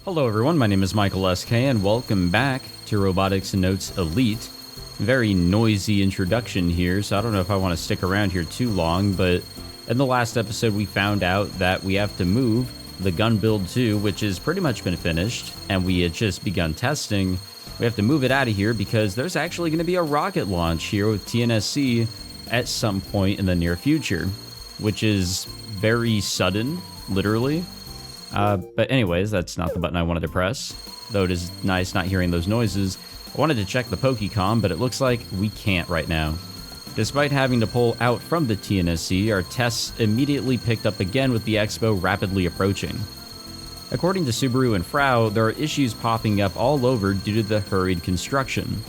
Hello everyone, my name is Michael SK and welcome back to Robotics Notes Elite. Very noisy introduction here, so I don't know if I want to stick around here too long, but in the last episode we found out that we have to move the gun build 2, which has pretty much been finished, and we had just begun testing. We have to move it out of here because there's actually going to be a rocket launch here with TNSC at some point in the near future, which is very sudden, literally. But anyways, that's not the button I wanted to press, though it is nice not hearing those noises. I wanted to check the Pokecom, but it looks like we can't right now. Despite having to pull out from the TNSC, our tests immediately picked up again with the Expo rapidly approaching. According to Subaru and Frau, there are issues popping up all over due to the hurried construction.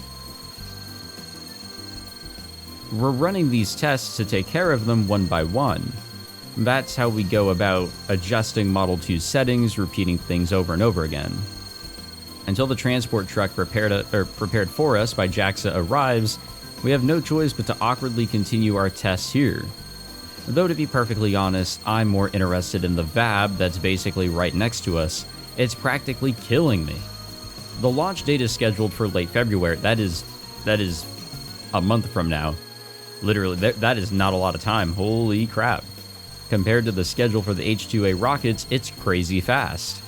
We're running these tests to take care of them one by one. That's how we go about adjusting Model 2's settings, repeating things over and over again. Until the transport truck prepared for us by JAXA arrives, we have no choice but to awkwardly continue our tests here. Though to be perfectly honest, I'm more interested in the VAB that's basically right next to us. It's practically killing me. The launch date is scheduled for late February. That is a month from now. Literally, that is not a lot of time. Holy crap. Compared to the schedule for the H-2A rockets, it's crazy fast.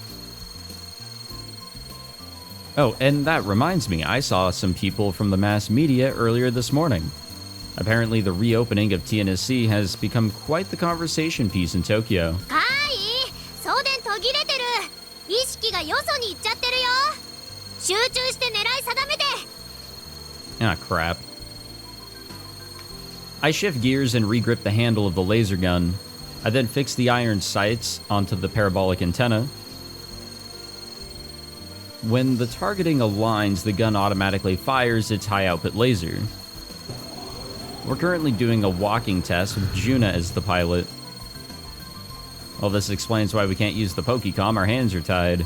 Oh, and that reminds me, I saw some people from the mass media earlier this morning. Apparently, the reopening of TNSC has become quite the conversation piece in Tokyo. Ah, crap. I shift gears and regrip the handle of the laser gun. I then fix the iron sights onto the parabolic antenna. When the targeting aligns, the gun automatically fires its high-output laser. We're currently doing a walking test with Juna as the pilot. Well, this explains why we can't use the Pokecom, our hands are tied.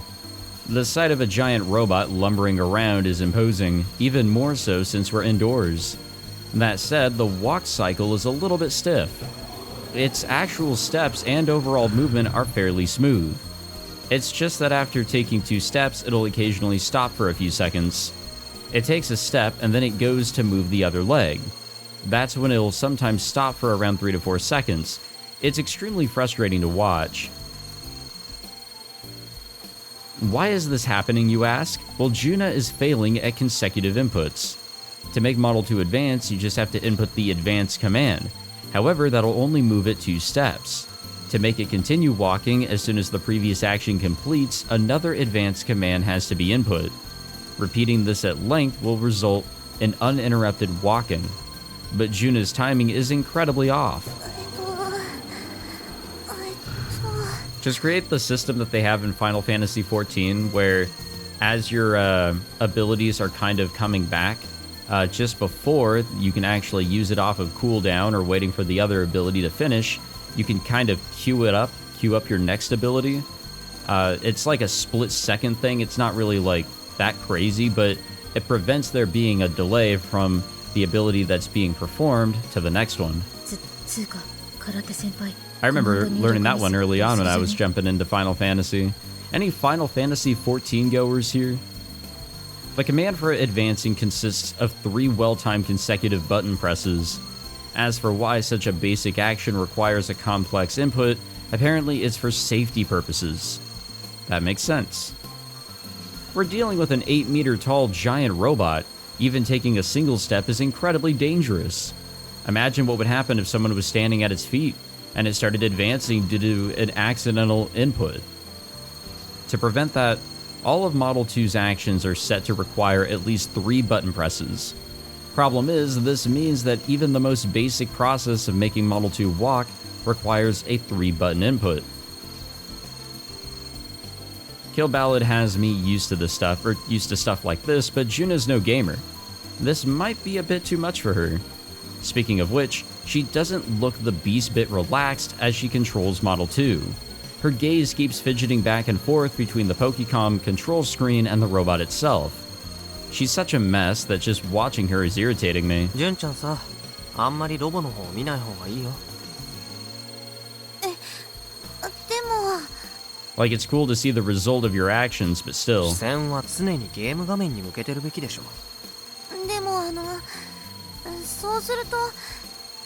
The sight of a giant robot lumbering around is imposing, even more so since we're indoors. That said, the walk cycle is a little bit stiff. Its actual steps and overall movement are fairly smooth. It's just that after taking 2 steps, it'll occasionally stop for a few seconds. It takes a step and then it goes to move the other leg. That's when it'll sometimes stop for around 3 to 4 seconds. It's extremely frustrating to watch. Why is this happening, you ask? Well, Juna is failing at consecutive inputs. To make Model 2 advance, you just have to input the advance command. However, that'll only move it 2 steps. To make it continue walking, as soon as the previous action completes, another advance command has to be input. Repeating this at length will result in uninterrupted walking. But Juna's timing is incredibly off. Just create the system that they have in Final Fantasy XIV, where as your abilities are kind of coming back, just before you can actually use it off of cooldown or waiting for the other ability to finish, you can kind of queue up your next ability. It's like a split-second thing. It's not really like that crazy, but it prevents there being a delay from the ability that's being performed to the next one. I remember learning that one early on when I was jumping into Final Fantasy. Any Final Fantasy XIV goers here? The command for advancing consists of 3 well-timed consecutive button presses. As for why such a basic action requires a complex input, apparently it's for safety purposes. That makes sense. We're dealing with an 8-meter tall giant robot. Even taking a single step is incredibly dangerous. Imagine what would happen if someone was standing at its feet and it started advancing due to an accidental input. To prevent that, all of Model 2's actions are set to require at least 3 button presses. Problem is, this means that even the most basic process of making Model 2 walk requires a 3-button input. Kill Ballad has me used to stuff like this, but Juna's no gamer. This might be a bit too much for her. Speaking of which, she doesn't look the beast bit relaxed as she controls Model 2. Her gaze keeps fidgeting back and forth between the Pokecom control screen and the robot itself. She's such a mess that just watching her is irritating me. Jun-chan さ、あんまりロボの方見ない方がいいよ。でも Like, it's cool to see the result of your actions, but 視 still. 線は常にゲーム画面に向けてるべきでしょ。でもそうすると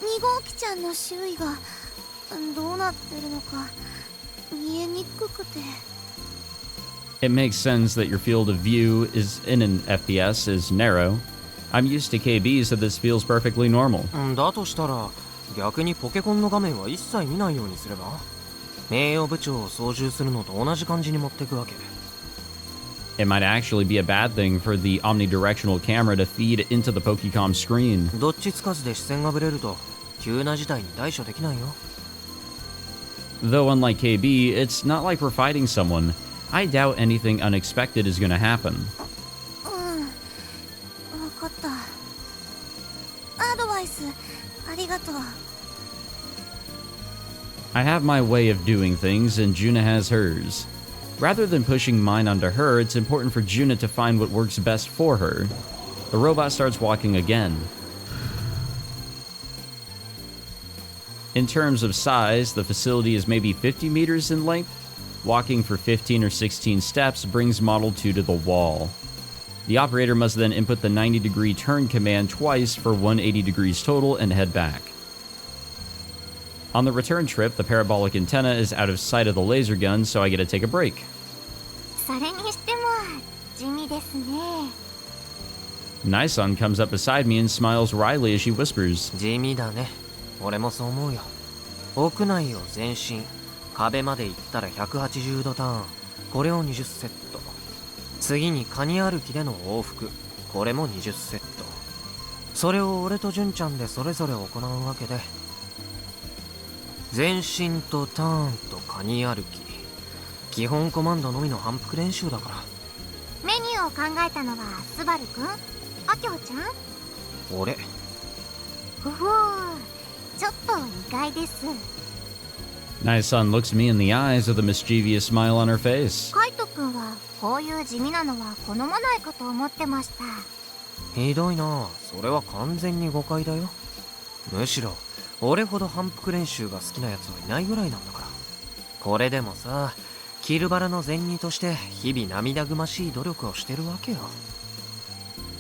2号機ちゃんの周囲がどうなってるのか見えにくくて。 It makes sense that your field of view is in an FPS is narrow. I'm used to KB, so this feels perfectly normal. だとしたら逆にポケコンの画面は一切見ないようにすれば、名誉部長を操縦するのと同じ感じに持っていくわけ。 It might actually be a bad thing for the omnidirectional camera to feed into the Pokecom screen. どっちつかずで視線がぶれると急な事態に対処できないよ。 Though unlike KB, it's not like we're fighting someone. I doubt anything unexpected is going to happen. 分かった。アドバイスありがとう。 I have my way of doing things, and Juna has hers. Rather than pushing mine onto her, it's important for Juna to find what works best for her. The robot starts walking again. In terms of size, the facility is maybe 50 meters in length. Walking for 15 or 16 steps brings Model 2 to the wall. The operator must then input the 90-degree turn command twice for 180 degrees total and head back. On the return trip, the parabolic antenna is out of sight of the laser gun, so I get to take a break. それにしても地味ですね。 Nison comes up beside me and smiles wryly as she whispers. 地味だね。俺もそう思うよ。屋内を前進、壁まで行ったら180度ターン、これを20セット。次にカニ歩きでの往復、これも20セット。それを俺と純ちゃんでそれぞれ行うわけで、前進とターンとカニ歩き、基本コマンドのみの反復練習だから。メニューを考えたのはスバルくん、アキホちゃん。俺。ふふちょっと意外です。 Nison looks me in the eyes with a mischievous smile on her face. カイトくんはこういう地味なのは好まないかと思ってました。ひどいな。それは完全に誤解だよ。むしろ俺ほど反復練習が好きなやつはいないぐらいなんだから。これでもさ、キルバラの善人として日々涙ぐましい努力をしてるわけよ。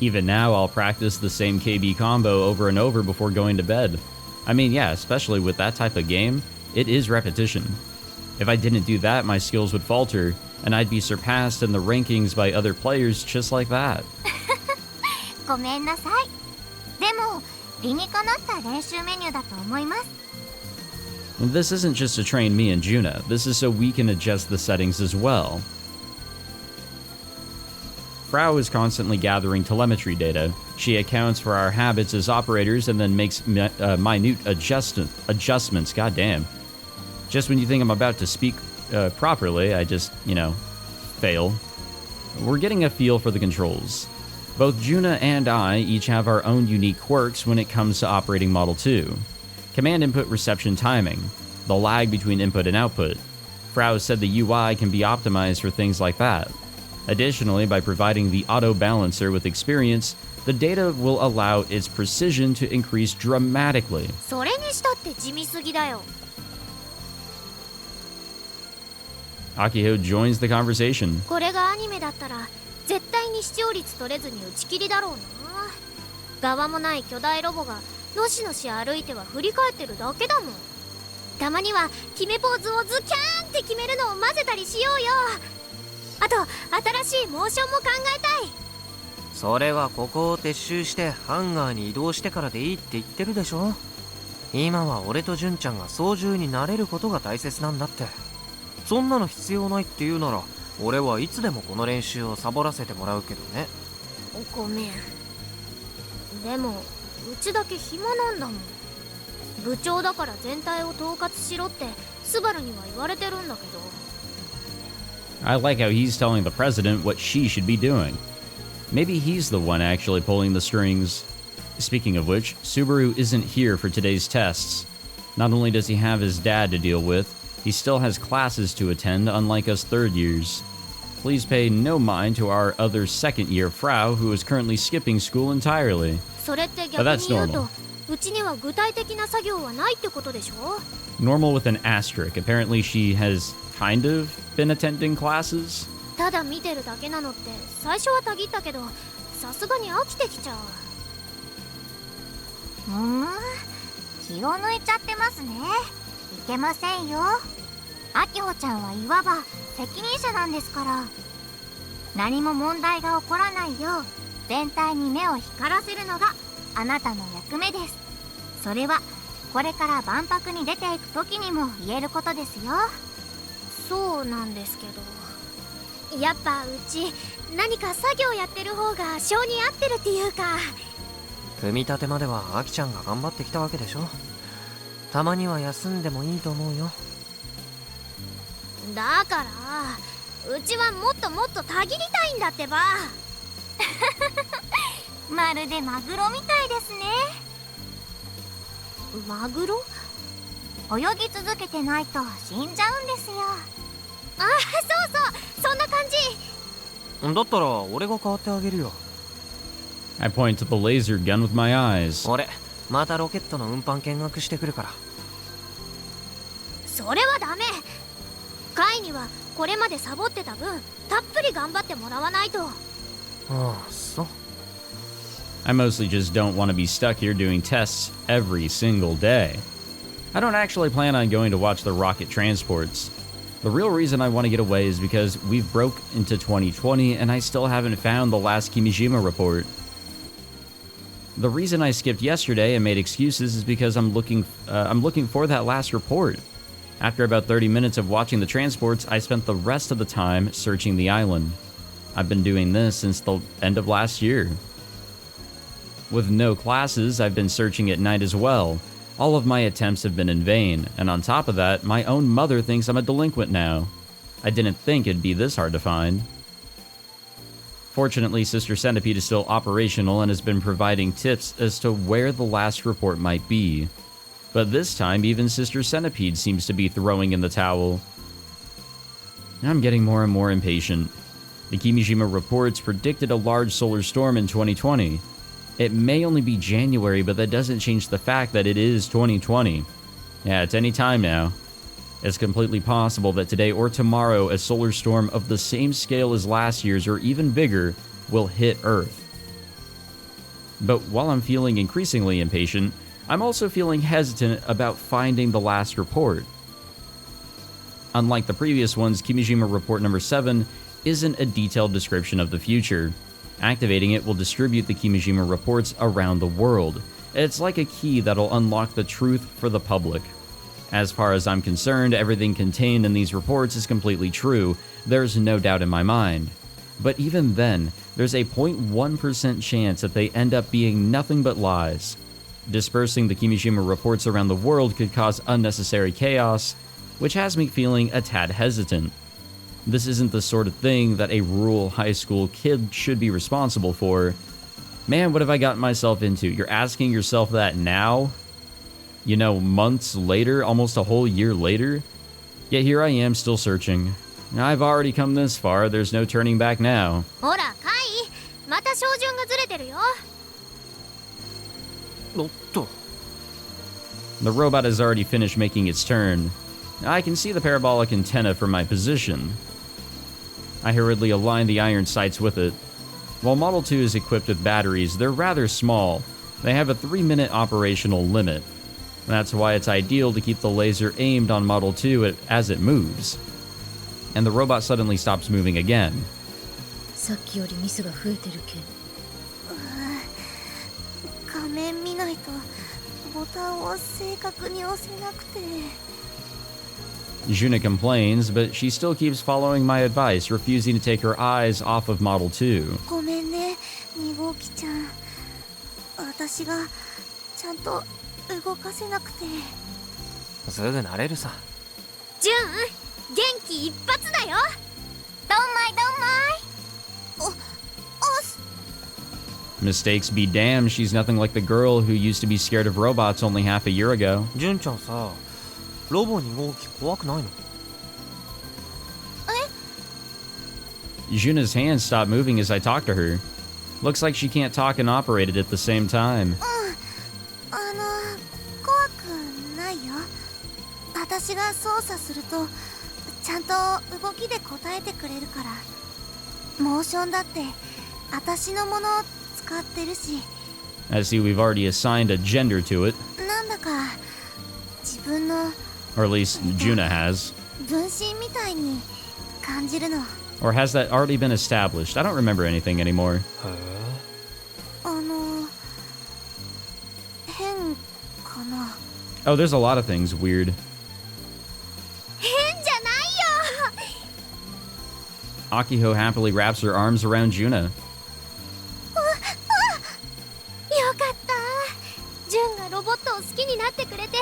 Even now, I'll practice the same KB combo over and over before going to bed. I mean, yeah, especially with that type of game, it is repetition. If I didn't do that, my skills would falter, and I'd be surpassed in the rankings by other players just like that. ごめんなさい。でも理にかなった練習メニューだと思います。 This isn't just to train me and Juna, this is so we can adjust the settings as well. Frau is constantly gathering telemetry data. She accounts for our habits as operators and then makes minute adjustments. Goddamn. Just when you think I'm about to speak properly, I just, fail. We're getting a feel for the controls. Both Juna and I each have our own unique quirks when it comes to operating Model 2. Command input reception timing, the lag between input and output. Frau said the UI can be optimized for things like that. Additionally, by providing the auto balancer with experience, the data will allow its precision to increase dramatically. それにしたって地味すぎだよ。 Akiho joins the conversation. これがアニメだったら絶対に視聴率取れずに打ち切りだろうな。側もない巨大ロボがのしのし歩いては振り返ってるだけだもん。たまには決めポーズをズキャーンって決めるのを混ぜたりしようよ。あと新しいモーションも考えたい。それはここを撤収してハンガーに移動してからでいいって言ってるでしょ。今は俺と純ちゃんが操縦になれることが大切なんだって。そんなの必要ないって言うなら俺はいつでもこの練習をサボらせてもらうけどね。ごめん。でもうちだけ暇なんだもん。部長だから全体を統括しろってスバルには言われてるんだけど。 I like how he's telling the president what she should be doing. Maybe he's the one actually pulling the strings. Speaking of which, Subaru isn't here for today's tests. Not only does he have his dad to deal with, he still has classes to attend, unlike us third years. Please pay no mind to our other second-year Frau, who is currently skipping school entirely. それって逆に言うと、うちには具体的な作業はないってことでしょ? Normal with an asterisk. Apparently she has kind of been attending classes. ただ見てるだけなのって最初はたぎったけど、さすがに飽きてきちゃう。気を抜いちゃってますね。いけませんよ。あきほちゃんはいわば責任者なんですから。何も問題が起こらないよう全体に目を光らせるのがあなたの役目です。それはこれから万博に出ていく時にも言えることですよ。そうなんですけど、やっぱうち何か作業やってる方が性に合ってるっていうか。組み立てまではアキちゃんが頑張ってきたわけでしょ。たまには休んでもいいと思うよ。だからうちはもっともっとたぎりたいんだってば。まるでマグロみたいですね。マグロ？泳ぎ続けてないと死んじゃうんですよ。あ、そうそう、そんな感じ。だったら俺が代わってあげるよ。I point to the laser gun with my eyes. 俺またロケットの運搬見学してくるから。それはダメ。カイにはこれまでサボってた分たっぷり頑張ってもらわないと。ああ、そう。I mostly just don't want to be stuck here doing tests every single day. I don't actually plan on going to watch the rocket transports. The real reason I want to get away is because we've broke into 2020 and I still haven't found the last Kimijima Report. The reason I skipped yesterday and made excuses is because I'm looking for that last report. After about 30 minutes of watching the transports, I spent the rest of the time searching the island. I've been doing this since the end of last year. With no classes, I've been searching at night as well. All of my attempts have been in vain, and on top of that, my own mother thinks I'm a delinquent now. I didn't think it'd be this hard to find. Fortunately, Sister Centipede is still operational and has been providing tips as to where the last report might be. But this time, even Sister Centipede seems to be throwing in the towel. I'm getting more and more impatient. The Kimijima reports predicted a large solar storm in 2020. It may only be January, but that doesn't change the fact that it is 2020. Yeah, it's any time now. It's completely possible that today or tomorrow a solar storm of the same scale as last year's or even bigger will hit Earth. But while I'm feeling increasingly impatient, I'm also feeling hesitant about finding the last report. Unlike the previous ones, Kimijima Report number 7 isn't a detailed description of the future. Activating it will distribute the Kimijima reports around the world. It's like a key that'll unlock the truth for the public. As far as I'm concerned, everything contained in these reports is completely true. There's no doubt in my mind. But even then, there's a 0.1% chance that they end up being nothing but lies. Dispersing the Kimijima reports around the world could cause unnecessary chaos, which has me feeling a tad hesitant. This isn't the sort of thing that a rural high school kid should be responsible for. Man, what have I gotten myself into? You're asking yourself that now? You know, months later, almost a whole year later? Yet here I am still searching. I've already come this far, there's no turning back now. ほら、カイ、また照準がずれてるよ。おっと。 The robot has already finished making its turn. I can see the parabolic antenna from my position. I hurriedly align the iron sights with it. While Model 2 is equipped with batteries, they're rather small. They have a 3-minute operational limit. That's why it's ideal to keep the laser aimed on Model 2 as it moves. And the robot suddenly stops moving again. さっきよりミスが増えてるけん。画面見ないとボタンを正確に押せなくて。Juna complains, but she still keeps following my advice, refusing to take her eyes off of Model 2. ごめんね、2号機ちゃん。私がちゃんと動かせなくて。すぐ慣れるさ。ジュン、元気一発だよ。どんまいどんまい。おす。 Mistakes be damned, she's nothing like the girl who used to be scared of robots only half a year ago. 純ちゃんさ、ロボ2号機怖くないの？ Juna's hands stop moving as I talk to her. Looks like she can't talk and operate it at the same time. 怖くないよ。私が操作するとちちゃんと動きで答えてくれるから。モーションだって私のもの使ってるし。 I see we've already assigned a gender to it. なんだか自分の Or at least Juna has. 分身みたいに感じるの。 Or has that already been established? I don't remember anything anymore. 変かな。 Oh, there's a lot of things weird. 変じゃないよ。 Akiho happily wraps her arms around Juna. よかった。ジュンがロボットを好きになってくれて、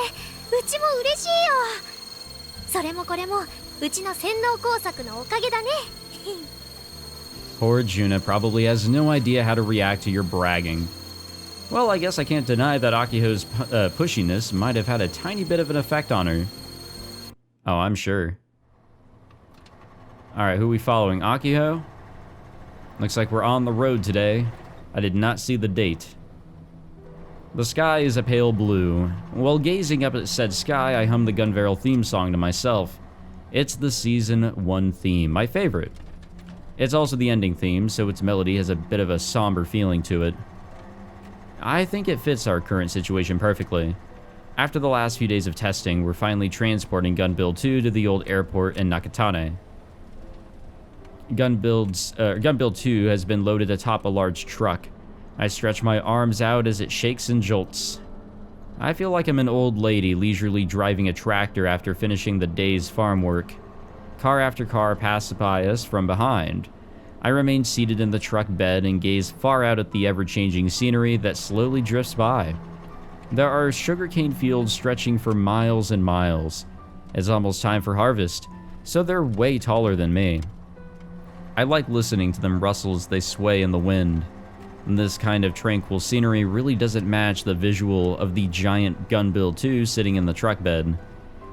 うちも嬉しいよ。それもこれもうちの洗脳工作のおかげだね。Poor Juna probably has no idea how to react to your bragging. Well, I guess I can't deny that Akiho's pushiness might have had a tiny bit of an effect on her. Oh, I'm sure. Alright, who are we following? Akiho? Looks like we're on the road today. I did not see the date. The sky is a pale blue. While gazing up at said sky, I hum the Gun Barrel theme song to myself. It's the Season 1 theme, my favorite. It's also the ending theme, so its melody has a bit of a somber feeling to it. I think it fits our current situation perfectly. After the last few days of testing, we're finally transporting Gun Build 2 to the old airport in Nakatane. Gun Build 2 has been loaded atop a large truck. I stretch my arms out as it shakes and jolts. I feel like I'm an old lady leisurely driving a tractor after finishing the day's farm work. Car after car pass by us from behind. I remain seated in the truck bed and gaze far out at the ever-changing scenery that slowly drifts by. There are sugarcane fields stretching for miles and miles. It's almost time for harvest, so they're way taller than me. I like listening to them rustle as they sway in the wind. And this kind of tranquil scenery really doesn't match the visual of the giant Gun Build 2 sitting in the truck bed.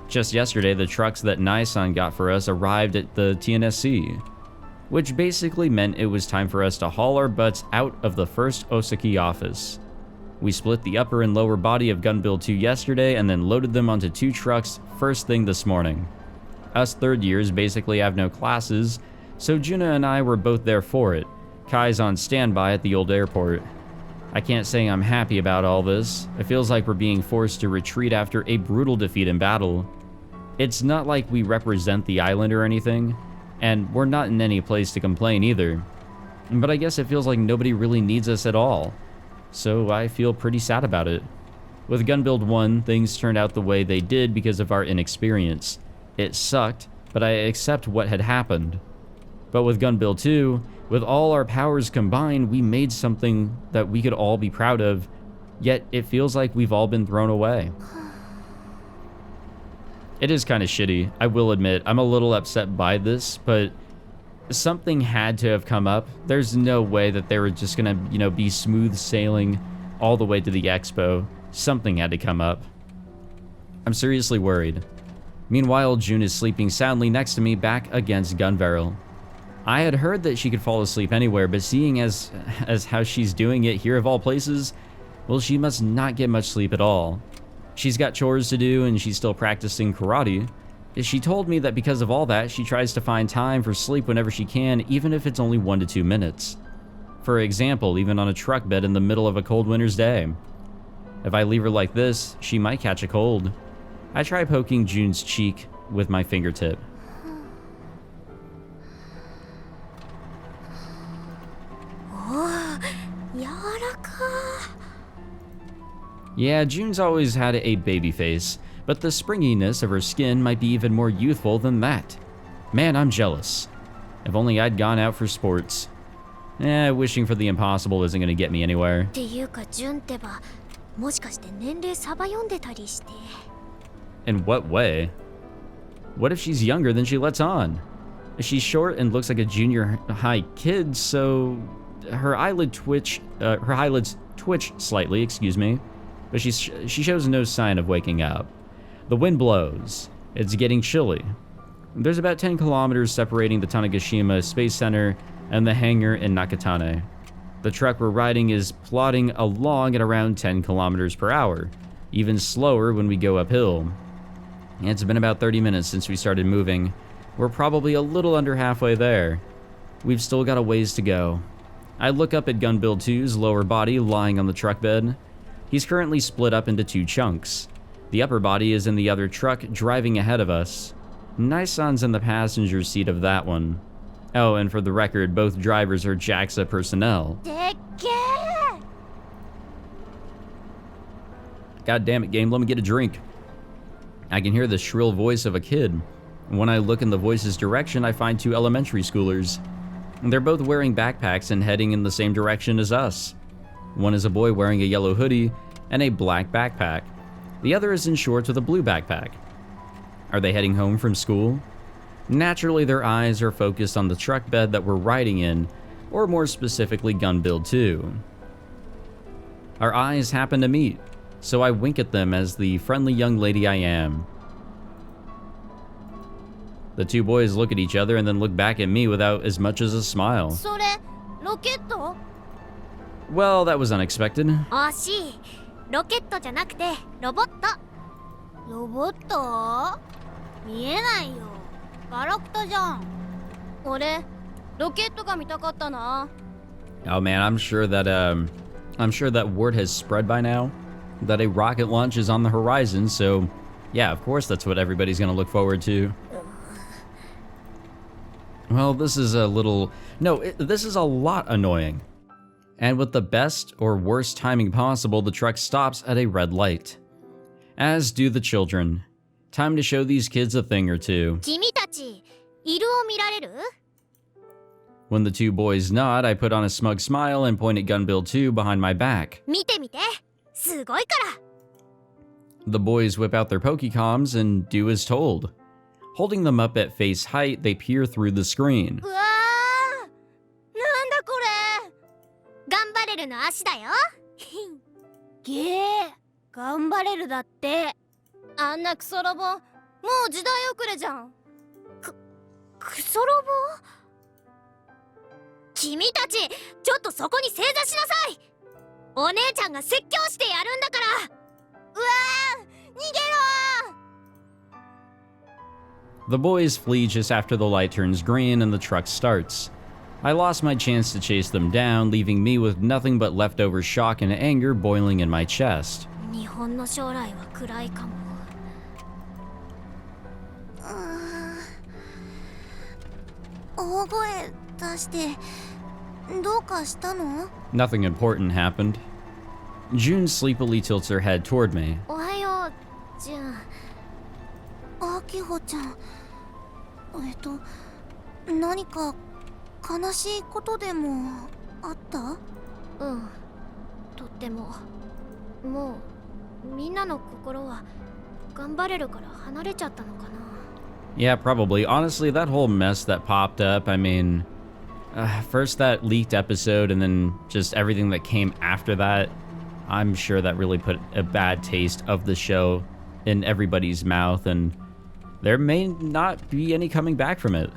Just yesterday, the trucks that Nai-san got for us arrived at the TNSC, which basically meant it was time for us to haul our butts out of the first Osaki office. We split the upper and lower body of Gun Build 2 yesterday and then loaded them onto 2 trucks first thing this morning. Us third years basically have no classes, so Juna and I were both there for it. Kai's on standby at the old airport. I can't say I'm happy about all this. It feels like we're being forced to retreat after a brutal defeat in battle. It's not like we represent the island or anything, and we're not in any place to complain either. But I guess it feels like nobody really needs us at all. So I feel pretty sad about it. With Gun Build 1, things turned out the way they did because of our inexperience. It sucked, but I accept what had happened. But with Gun Build 2, with all our powers combined, we made something that we could all be proud of, yet it feels like we've all been thrown away. It is kind of shitty, I will admit. I'm a little upset by this, but something had to have come up. There's no way that they were just gonna, be smooth sailing all the way to the expo. Something had to come up. I'm seriously worried. Meanwhile, June is sleeping soundly next to me back against Gun Barrel. I had heard that she could fall asleep anywhere, but seeing as how she's doing it here of all places, well, she must not get much sleep at all. She's got chores to do and she's still practicing karate. She told me that because of all that, she tries to find time for sleep whenever she can, even if it's only 1 to 2 minutes. For example, even on a truck bed in the middle of a cold winter's day. If I leave her like this, she might catch a cold. I try poking June's cheek with my fingertip. Yeah, June's always had a baby face, but the springiness of her skin might be even more youthful than that. Man, I'm jealous. If only I'd gone out for sports. Wishing for the impossible isn't gonna get me anywhere. ていうか、ジュンってば、もしかして年齢サバ読んでたりして。 In what way? What if she's younger than she lets on? She's short and looks like a junior high kid, so her eyelids twitch slightly, excuse me, but she shows no sign of waking up. The wind blows. It's getting chilly. There's about 10 kilometers separating the Tanegashima Space Center and the hangar in Nakatane. The truck we're riding is plodding along at around 10 kilometers per hour, even slower when we go uphill. It's been about 30 minutes since we started moving. We're probably a little under halfway there. We've still got a ways to go. I look up at Gun Build 2's lower body lying on the truck bed. He's currently split up into 2 chunks. The upper body is in the other truck driving ahead of us. Nissan's in the passenger seat of that one. Oh, and for the record, both drivers are JAXA personnel. God damn it, game, let me get a drink. I can hear the shrill voice of a kid. When I look in the voice's direction, I find 2 elementary schoolers. They're both wearing backpacks and heading in the same direction as us. One is a boy wearing a yellow hoodie and a black backpack. The other is in shorts with a blue backpack. Are they heading home from school? Naturally, their eyes are focused on the truck bed that we're riding in, or more specifically, Gun Build 2. Our eyes happen to meet, so I wink at them as the friendly young lady I am. The 2 boys look at each other and then look back at me without as much as a smile. それロケット Well, that was unexpected. 惜しい。ロケットじゃなくてロボット。ロボット見えないよ。ガラクタじゃん。俺ロケットが見たかったな。 Oh man, I'm sure that word has spread by now that a rocket launch is on the horizon, so yeah, of course that's what everybody's gonna look forward to. Well, this is a little... No, this is a lot annoying. And with the best or worst timing possible, the truck stops at a red light. As do the children. Time to show these kids a thing or two. 君たち色を見られる？ When the 2 boys nod, I put on a smug smile and point at Gun Build 2 behind my back. 見て見て。すごいから。 The boys whip out their Pokecoms and do as told. Holding them up at face height, they peer through the screen. うわー。なんだこれ。頑張れるの足だよ。げえ。頑張れるだって。あんなクソロボ、もう時代遅れじゃん。クソロボ？君たち、ちょっとそこに正座しなさい。お姉ちゃんが説教してやるんだから。うわー、逃げろ！ The boys flee just after the light turns green and the truck starts. I lost my chance to chase them down, leaving me with nothing but leftover shock and anger boiling in my chest. 日本の将来は暗いかも。大声出してどうかしたの？ Nothing important happened. June sleepily tilts her head toward me. おはよう、ジュン。あきほちゃん。何か悲しいことでもあった？うん、とっても。もうみんなの心は頑張れるから離れちゃったのかな。 Yeah, probably. Honestly, that whole mess that popped up, I mean, first that leaked episode and then just everything that came after that, I'm sure that really put a bad taste of the show in everybody's mouth, and there may not be any coming back from it.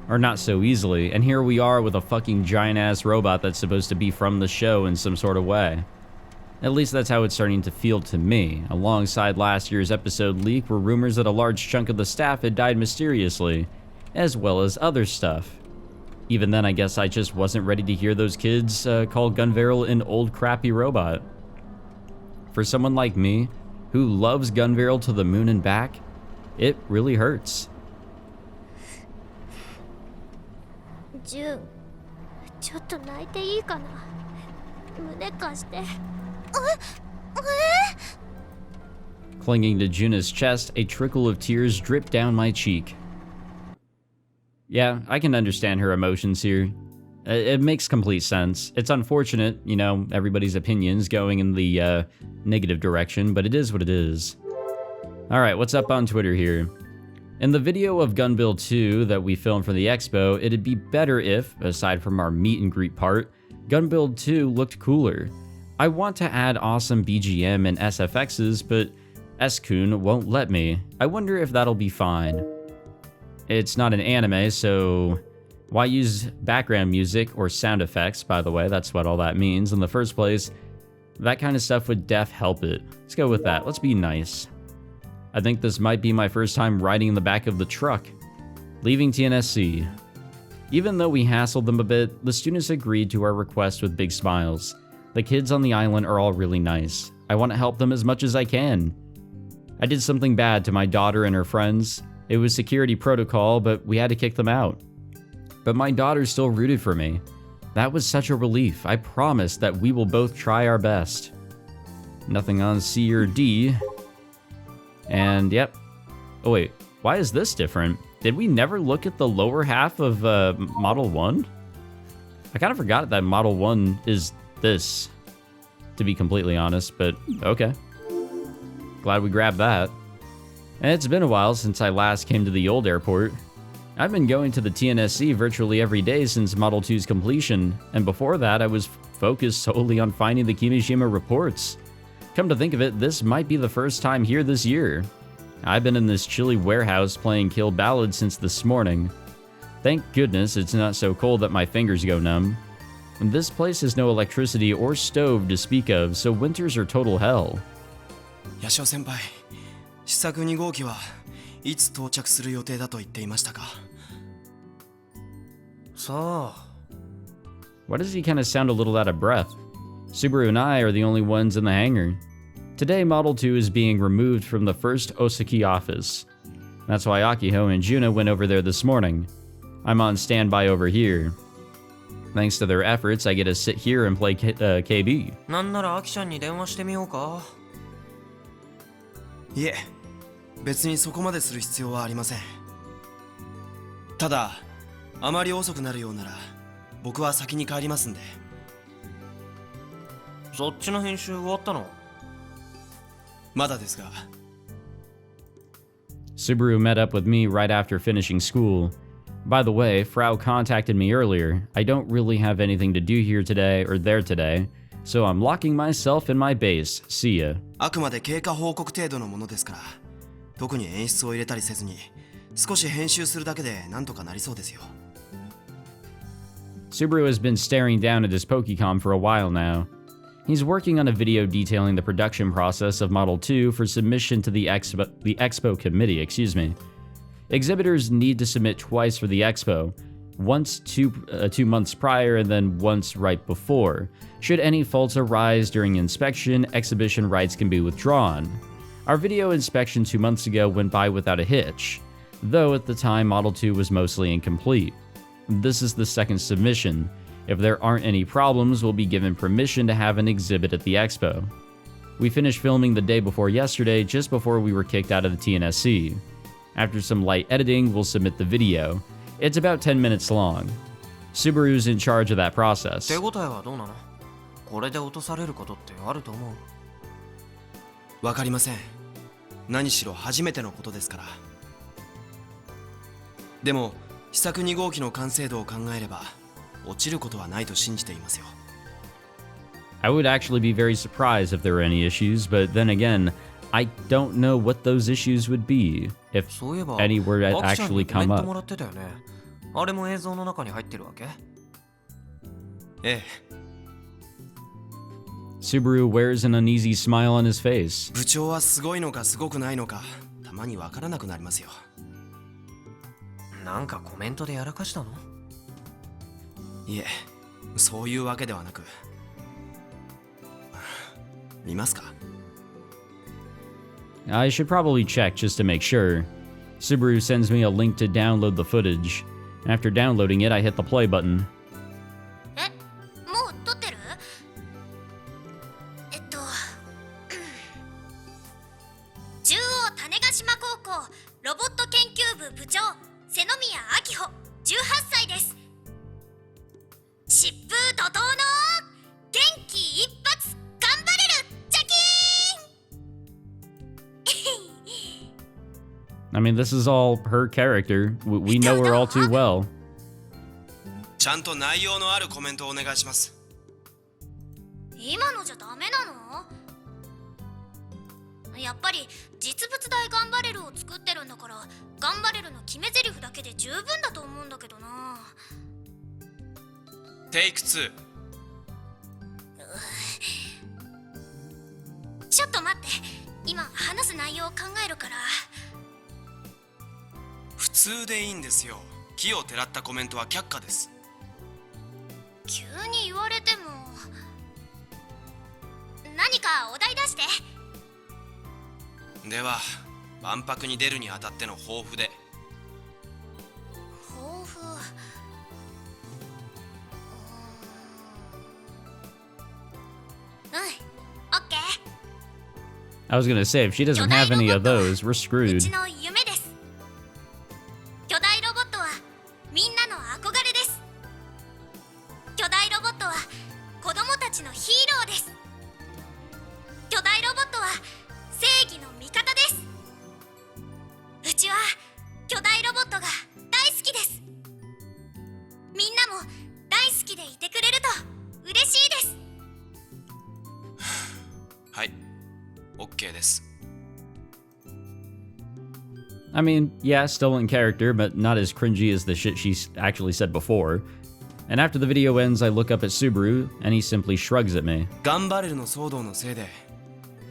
Or not so easily, and here we are with a fucking giant-ass robot that's supposed to be from the show in some sort of way. At least that's how it's starting to feel to me. Alongside last year's episode leak were rumors that a large chunk of the staff had died mysteriously, as well as other stuff. Even then, I guess I just wasn't ready to hear those kids call Gunveil an old crappy robot. For someone like me, who loves Gunveil to the moon and back, it really hurts. ジュン、ちょっと泣いていいかな。胸貸して。Clinging to Juna's chest, a trickle of tears dripped down my cheek. Yeah, I can understand her emotions here. It makes complete sense. It's unfortunate, you know, everybody's opinions going in the negative direction, but it is what it is. Alright, what's up on Twitter here? In the video of Gun Build 2 that we filmed for the expo, it'd be better if, aside from our meet and greet part, Gun Build 2 looked cooler. I want to add awesome BGM and SFXs, but S-kun won't let me. I wonder if that'll be fine. It's not an anime, so why use background music or sound effects, by the way? That's what all that means in the first place. That kind of stuff would def help it. Let's go with that. Let's be nice. I think this might be my first time riding in the back of the truck. Leaving TNSC. Even though we hassled them a bit, the students agreed to our request with big smiles. The kids on the island are all really nice. I want to help them as much as I can. I did something bad to my daughter and her friends. It was security protocol, but we had to kick them out. But my daughter still rooted for me. That was such a relief. I promise that we will both try our best. Nothing on C or D. And yep. Oh wait, why is this different? Did we never look at the lower half of Model 1? I kind of forgot that Model 1 is this, to be completely honest, but okay. Glad we grabbed that. And it's been a while since I last came to the old airport. I've been going to the TNSC virtually every day since Model 2's completion, and before that I was focused solely on finding the Kimijima Reports. Come to think of it, this might be the first time here this year. I've been in this chilly warehouse playing Kill Ballad since this morning. Thank goodness it's not so cold that my fingers go numb. And this place has no electricity or stove to speak of, so winters are total hell. Yashio senpai, 試作2号機はいつ到着する予定だと言っていましたか? さあ。 Why does he kind of sound a little out of breath? Subaru and I are the only ones in the hangar. Today, Model 2 is being removed from the first Osaki office. That's why Akiho and Juna went over there this morning. I'm on standby over here. Thanks to their efforts, I get to sit here and play KB. なんならアキちゃんに電話してみようか。いえ、別にそこまでする必要はありません。ただ、あまり遅くなるようなら、僕は先に帰りますんで。そっちの編集終わったの？まだですが。 Subaru met up with me right after finishing school. By the way, Frau contacted me earlier. I don't really have anything to do here today or there today, so I'm locking myself in my base. See ya. あくまで経過報告程度のものですから、特に演出を入れたりせずに、少し編集するだけでなんとかなりそうですよ。Subaru has been staring down at his Pokecom for a while now. He's working on a video detailing the production process of Model 2 for submission to the Expo committee, Exhibitors need to submit twice for the Expo, once 2 months prior and then once right before. Should any faults arise during inspection, exhibition rights can be withdrawn. Our video inspection 2 months ago went by without a hitch, though at the time Model 2 was mostly incomplete. This is the second submission. If there aren't any problems, we'll be given permission to have an exhibit at the Expo. We finished filming the day before yesterday, just before we were kicked out of the TNSC. After some light editing, we'll submit the video. It's about 10 minutes long. Subaru's in charge of that process. 手応えはどうなの？これで落とされることってあると思う？わかりません。何しろ初めてのことですから。でも、試作2号機の完成度を考えれば、落ちることはないと信じていますよ。I would actually be very surprised if there were any issues, but then again, I don't know what those issues would be if any were to actually come up. あれも映像の中に入ってるわけ？ええ。Subaru wears an uneasy smile on his face. 部長はすごいのかすごくないのか、たまにわからなくなりますよ。なんかコメントでやらかしたの？いえ、そういうわけではなく。見ますか？ I should probably check just to make sure. Subaru sends me a link to download the footage. After downloading it, I hit the play button. え、もう撮ってる？中央種子島高校ロボット研究部部長瀬宮明穂18歳です。疾風怒涛の元気一発頑張れるジャキーン I mean, this is all her character. We know her all too well. ちゃんと内容のあるコメントをお願いします。今のじゃダメなの？やっぱり実物大頑張れるを作ってるんだから、頑張れるの決め台詞だけで十分だと思うんだけどな。テイク2。ちょっと待って、今話す内容を考えるから。普通通でいいんですよ。木をてらったコメントは却下です。急に言われても。何かお題出して。では万博に出るにあたっての抱負で。抱負。オッケー。 I was gonna say, if she doesn't have any of those, we're う screwed. ちの夢です。巨大ロボットはみんなの憧れです。巨大ロボットは子供たちのヒーローです。巨大ロボットは正義の味方です。うちは巨大ロボットが大好きです。みんなも大好きでいてくれると嬉しいです。はい、OK です。I mean, yeah, still in character, but not as cringy as the shit she actually said before. And after the video ends, I look up at Subaru, and he simply shrugs at me. ガンバレルの騒動のせいで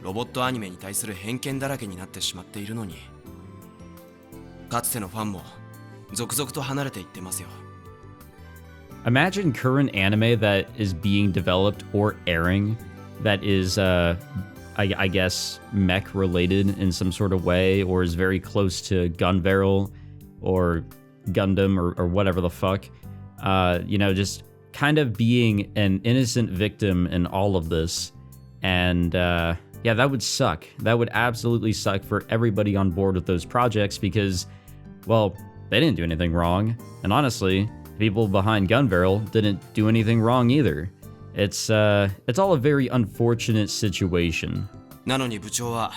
ロボットアニメに対する偏見だらけになってしまっているのに、かつてのファンも続々と離れていってますよ。 Imagine current anime that is being developed or airing that is, I guess, mech related in some sort of way, or is very close to Gunbarrel or Gundam or whatever the fuck. You know, just kind of being an innocent victim in all of this. And yeah, that would suck. That would absolutely suck for everybody on board with those projects because, well, they didn't do anything wrong. And honestly, people behind Gunbarrel didn't do anything wrong either. It's all a very unfortunate situation. なのに部長は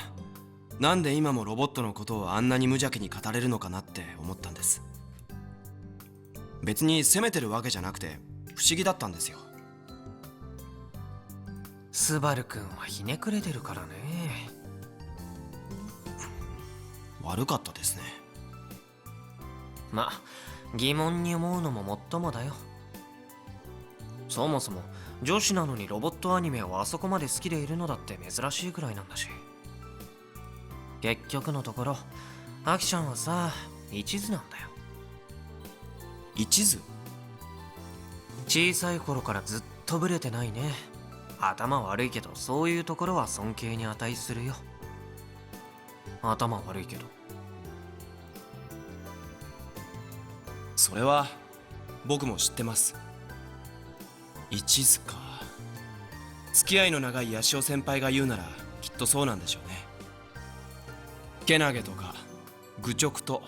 なんで今もロボットのことをあんなに無邪気に語れるのかなって思ったんです。別に責めてるわけじゃなくて不思議だったんですよ。スバル君はひねくれてるからね。悪かったですね。ま、疑問に思うのももっともだよ。そもそも女子なのにロボットアニメをあそこまで好きでいるのだって珍しいくらいなんだし。結局のところアキちゃんはさ、一途なんだよ。一途？小さい頃からずっとブレてないね。頭悪いけどそういうところは尊敬に値するよ。頭悪いけど。それは僕も知ってます。一途か。付き合いの長いヤシオ先輩が言うならきっとそうなんでしょうね。けなげとか愚直と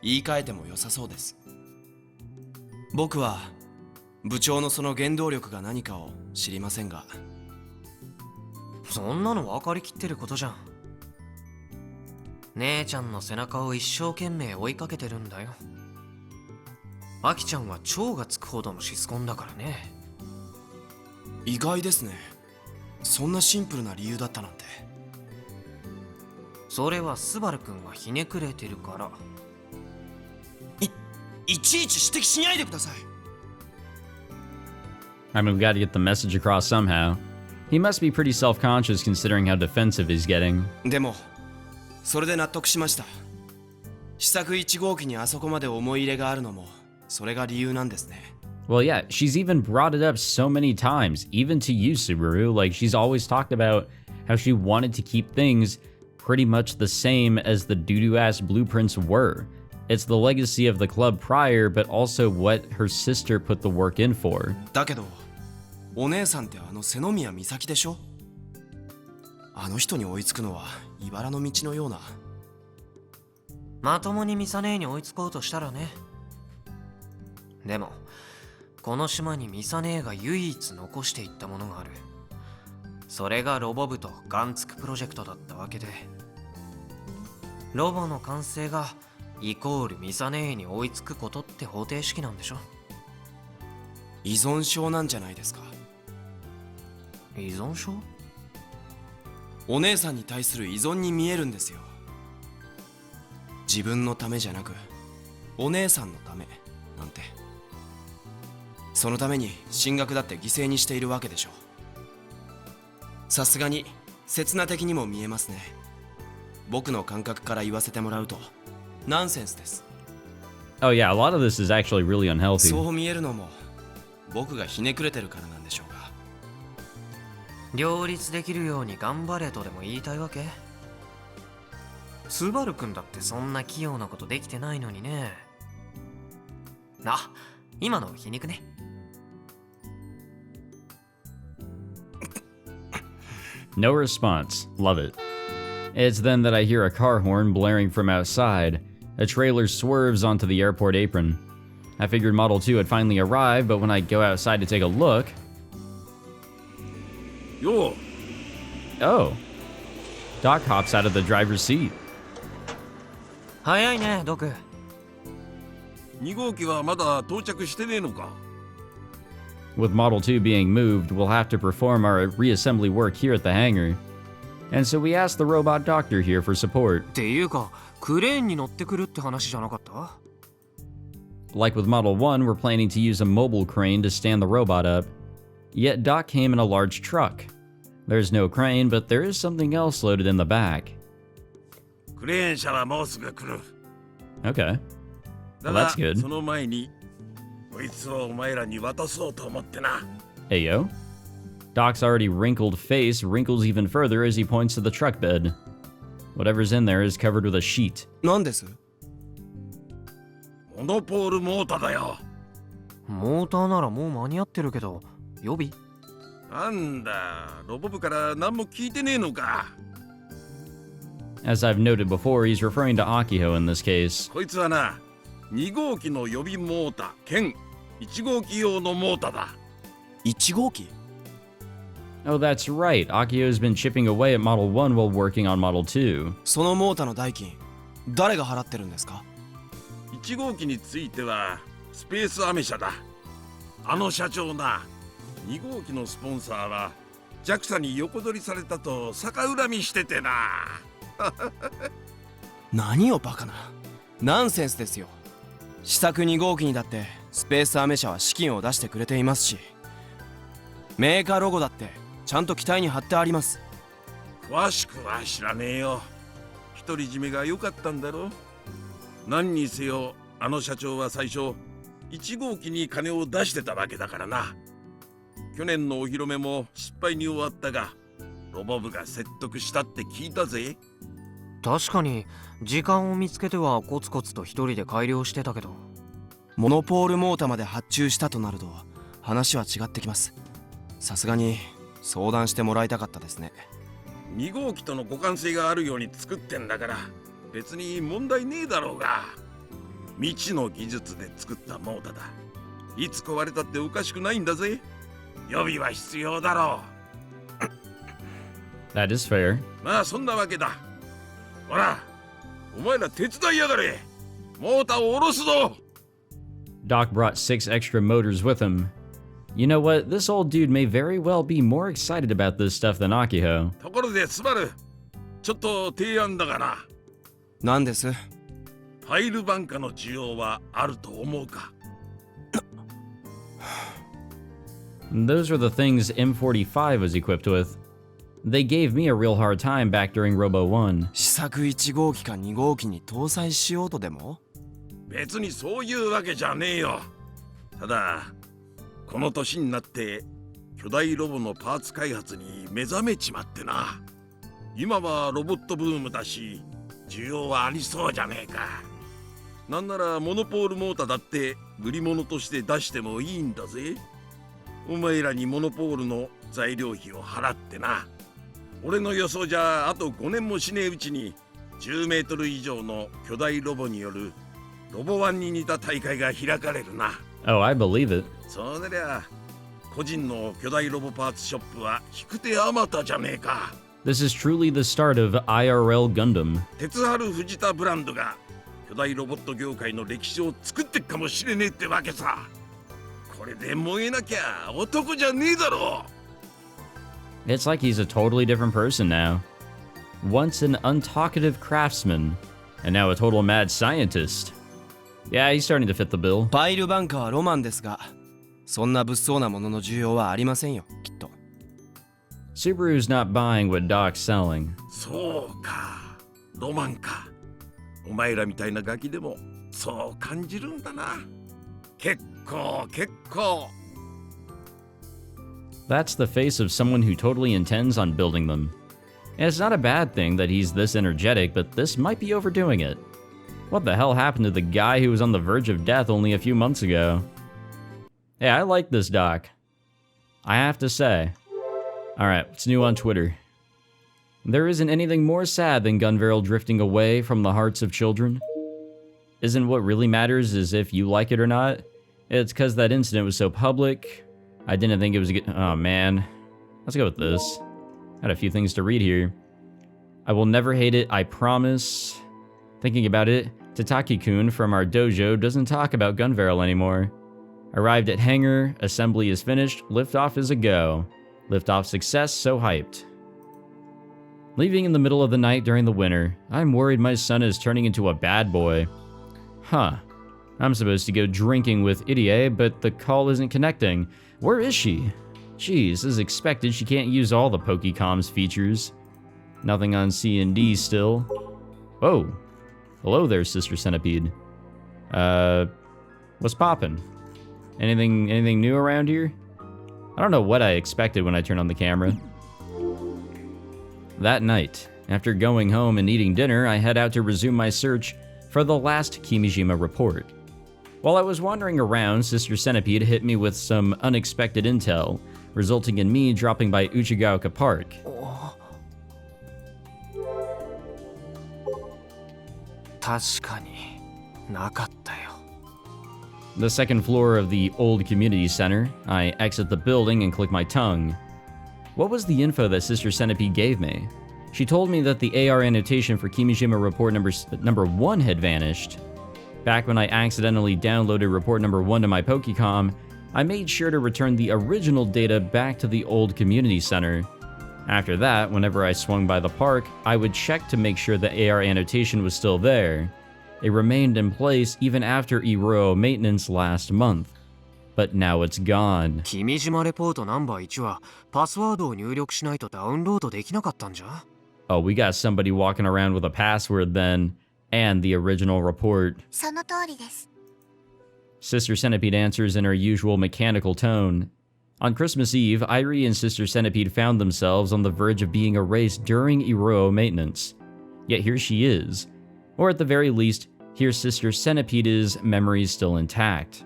言い換えても良さそうです。僕は部長のその原動力が何かを知りませんが。そんなの分かりきってることじゃん。姉ちゃんの背中を一生懸命追いかけてるんだよ。アキちゃんは超がつくほどのシスコンだからね。意外ですね。そんなシンプルな理由だったなんて。それはスバル君がひねくれてるから。いちいち指摘しないでください。I mean, we gotta get the message across somehow. He must be pretty self-conscious considering how defensive he's getting. でもそれで納得しました。試作1号機にあそこまで思い入れがあるのもそれが理由なんですね。Well, yeah, she's even brought it up so many times, even to you, Subaru. Like, she's always talked about how she wanted to keep things pretty much the same as the doo-doo-ass blueprints were. It's the legacy of the club prior, but also what her sister put the work in for. だけどお姉さんって瀬宮美咲でしょ。あの人に追いつくのは茨の道のような。まともにミサ姉に追いつこうとしたらね。でもこの島にミサ姉が唯一残していったものがある。それがロボ部とガンツクプロジェクトだったわけで、ロボの完成がイコールミサ姉に追いつくことって方程式なんでしょ。依存症なんじゃないですか。依存症？お姉さんに対する依存に見えるんですよ。自分のためじゃなくお姉さんのためなんて。そのために進学だって犠牲にしているわけでしょ。さすがに刹那的にも見えますね。僕の感覚から言わせてもらうとナンセンスです。Oh yeah, a lot of this is actually really unhealthy. そう見えるのも僕がひねくれてるからなんでしょうが。両立できるように頑張れとでも言いたいわけ？スバルくんだってそんな器用なことできてないのにね。あ、今の皮肉ね。No response. Love it. It's then that I hear a car horn blaring from outside. A trailer swerves onto the airport apron. I figured Model 2 had finally arrived, but when I go outside to take a look... Yo. Oh. Doc hops out of the driver's seat. 早いね、ドク。2号機はまだ到着してねえのか？ With Model 2 being moved, we'll have to perform our reassembly work here at the hangar. And so we asked the robot doctor here for support. っていうか、クレーンに乗ってくるって話じゃなかった？ Like with Model 1, we're planning to use a mobile crane to stand the robot up. Yet Doc came in a large truck. There's no crane, but there is something else loaded in the back. クレーン車はもうすぐ来る。 Okay. だ Well, が that's good. その前にこいつをお前らに渡そうと思ってな。 Hey, yo. Doc's already wrinkled face wrinkles even further as he points to the truck bed. Whatever's in there is covered with a sheet. なんです？モノポールモーターだよ。モーターならもう間に合ってるけど、予備？なんだ、ロボ部から何も聞いてねえのか。 As I've noted before, he's referring to Akiho in this case. こいつはな、2号機の予備モーター兼1号機用のモーターだ。1号機？ Oh, that's right. Akiho's been chipping away at Model 1 while working on Model 2. そのモーターの代金、誰が払ってるんですか1号機についてはスペースアメ社だ。あの社長な、2号機のスポンサーは JAXA に横取りされたと逆恨みしててな。何をバカな。ナンセンスですよ。試作2号機にだってスペースアメ社は資金を出してくれていますし、メーカーロゴだってちゃんと機体に貼ってあります。詳しくは知らねえよ。独り占めが良かったんだろ。何にせよあの社長は最初1号機に金を出してたわけだからな。去年のお披露目も失敗に終わったが、ロボ部が説得したって聞いたぜ。確かに時間を見つけてはコツコツと一人で改良してたけど、モノポールモーターまで発注したとなると話は違ってきます。さすがに相談してもらいたかったですね。2号機との互換性があるように作ってんだから別に問題ねえだろうが、未知の技術で作ったモーターだ。いつ壊れたっておかしくないんだぜ。予備は必要だろう。 That is fair. まあそんなわけだ。ほら、お前ら手伝いやがれ。モーターを下ろすぞ。 Doc brought 6 extra motors with him. You know what? This old dude may very well be more excited about this stuff than Akiho. ところでスバル、ちょっと提案だがな。何です？ファイルバンカの需要はあると思うか？ Those are the things M45 was equipped with. They gave me a real hard time back during Robo 1. 試作1号機か2号機に搭載しようとでも？別にそういうわけじゃねえよ。ただこの年になって巨大ロボのパーツ開発に目覚めちまってな。今はロボットブームだし需要はありそうじゃねえか。なんならモノポールモーターだって売り物として出してもいいんだぜ。お前らにモノポールの材料費を払ってな。俺の予想じゃあと5年もしねえうちに10メートル以上の巨大ロボによるロボワンに似た大会が開かれるな。 Oh, I believe it. そうなりゃ個人の巨大ロボパーツショップは引く手あまたじゃねえか。 This is truly the start of IRL Gundam. 鉄春藤田ブランドが巨大ロボット業界の歴史を作ってっかもしれねえってわけさ。これで燃えなきゃ男じゃねえだろ。 It's like he's a totally different person now. Once an untalkative craftsman, and now a total mad scientist. Yeah, he's starting to fit the bill. ファイルバンカーはロマンですが、そんな物騒なものの需要はありませんよ、きっと。Subaru's not buying what Doc's selling. そうか、ロマンか。お前らみたいなガキでもそう感じるんだな。結構。That's the face of someone who totally intends on building them. And it's not a bad thing that he's this energetic, but this might be overdoing it. What the hell happened to the guy who was on the verge of death only a few months ago? Hey, I like this doc. I have to say. Alright, what's new on Twitter? There isn't anything more sad than Gunveil drifting away from the hearts of children. Isn't what really matters is if you like it or not? It's because that incident was so public. I didn't think it was good. Oh man. Let's go with this. Got a few things to read here. I will never hate it, I promise. Thinking about it, Tataki-kun from our dojo doesn't talk about Gunveil anymore. Arrived at hangar, assembly is finished, liftoff is a go. Liftoff success, so hyped. Leaving in the middle of the night during the winter, I'm worried my son is turning into a bad boy. Huh. I'm supposed to go drinking with Irie, but the call isn't connecting. Where is she? Jeez, as expected, she can't use all the Pokecom's features. Nothing on C&D still. Whoa. Hello there, Sister Centipede. What's poppin'? Anything new around here? I don't know what I expected when I turned on the camera. That night, after going home and eating dinner, I head out to resume my search for the last Kimijima Report. While I was wandering around, Sister Centipede hit me with some unexpected intel, resulting in me dropping by Uchigaoka Park. The second floor of the old community center. I exit the building and click my tongue. What was the info that Sister Centipede gave me? She told me that the AR annotation for Kimijima Report number 1 had vanished. Back when I accidentally downloaded Report number 1 to my Pokecom, I made sure to return the original data back to the old community center. After that, whenever I swung by the park, I would check to make sure the AR annotation was still there. It remained in place even after Iruo maintenance last month. But now it's gone. Kimijima Report number 1はパスワードを入力しないとダウンロードできなかったんじゃ? Oh, we got somebody walking around with a password then, and the original report. その通りです。 Sister Centipede answers in her usual mechanical tone. On Christmas Eve, Irie and Sister Centipede found themselves on the verge of being erased during Iruo maintenance. Yet here she is. Or at the very least, here's Sister Centipede's memories still intact.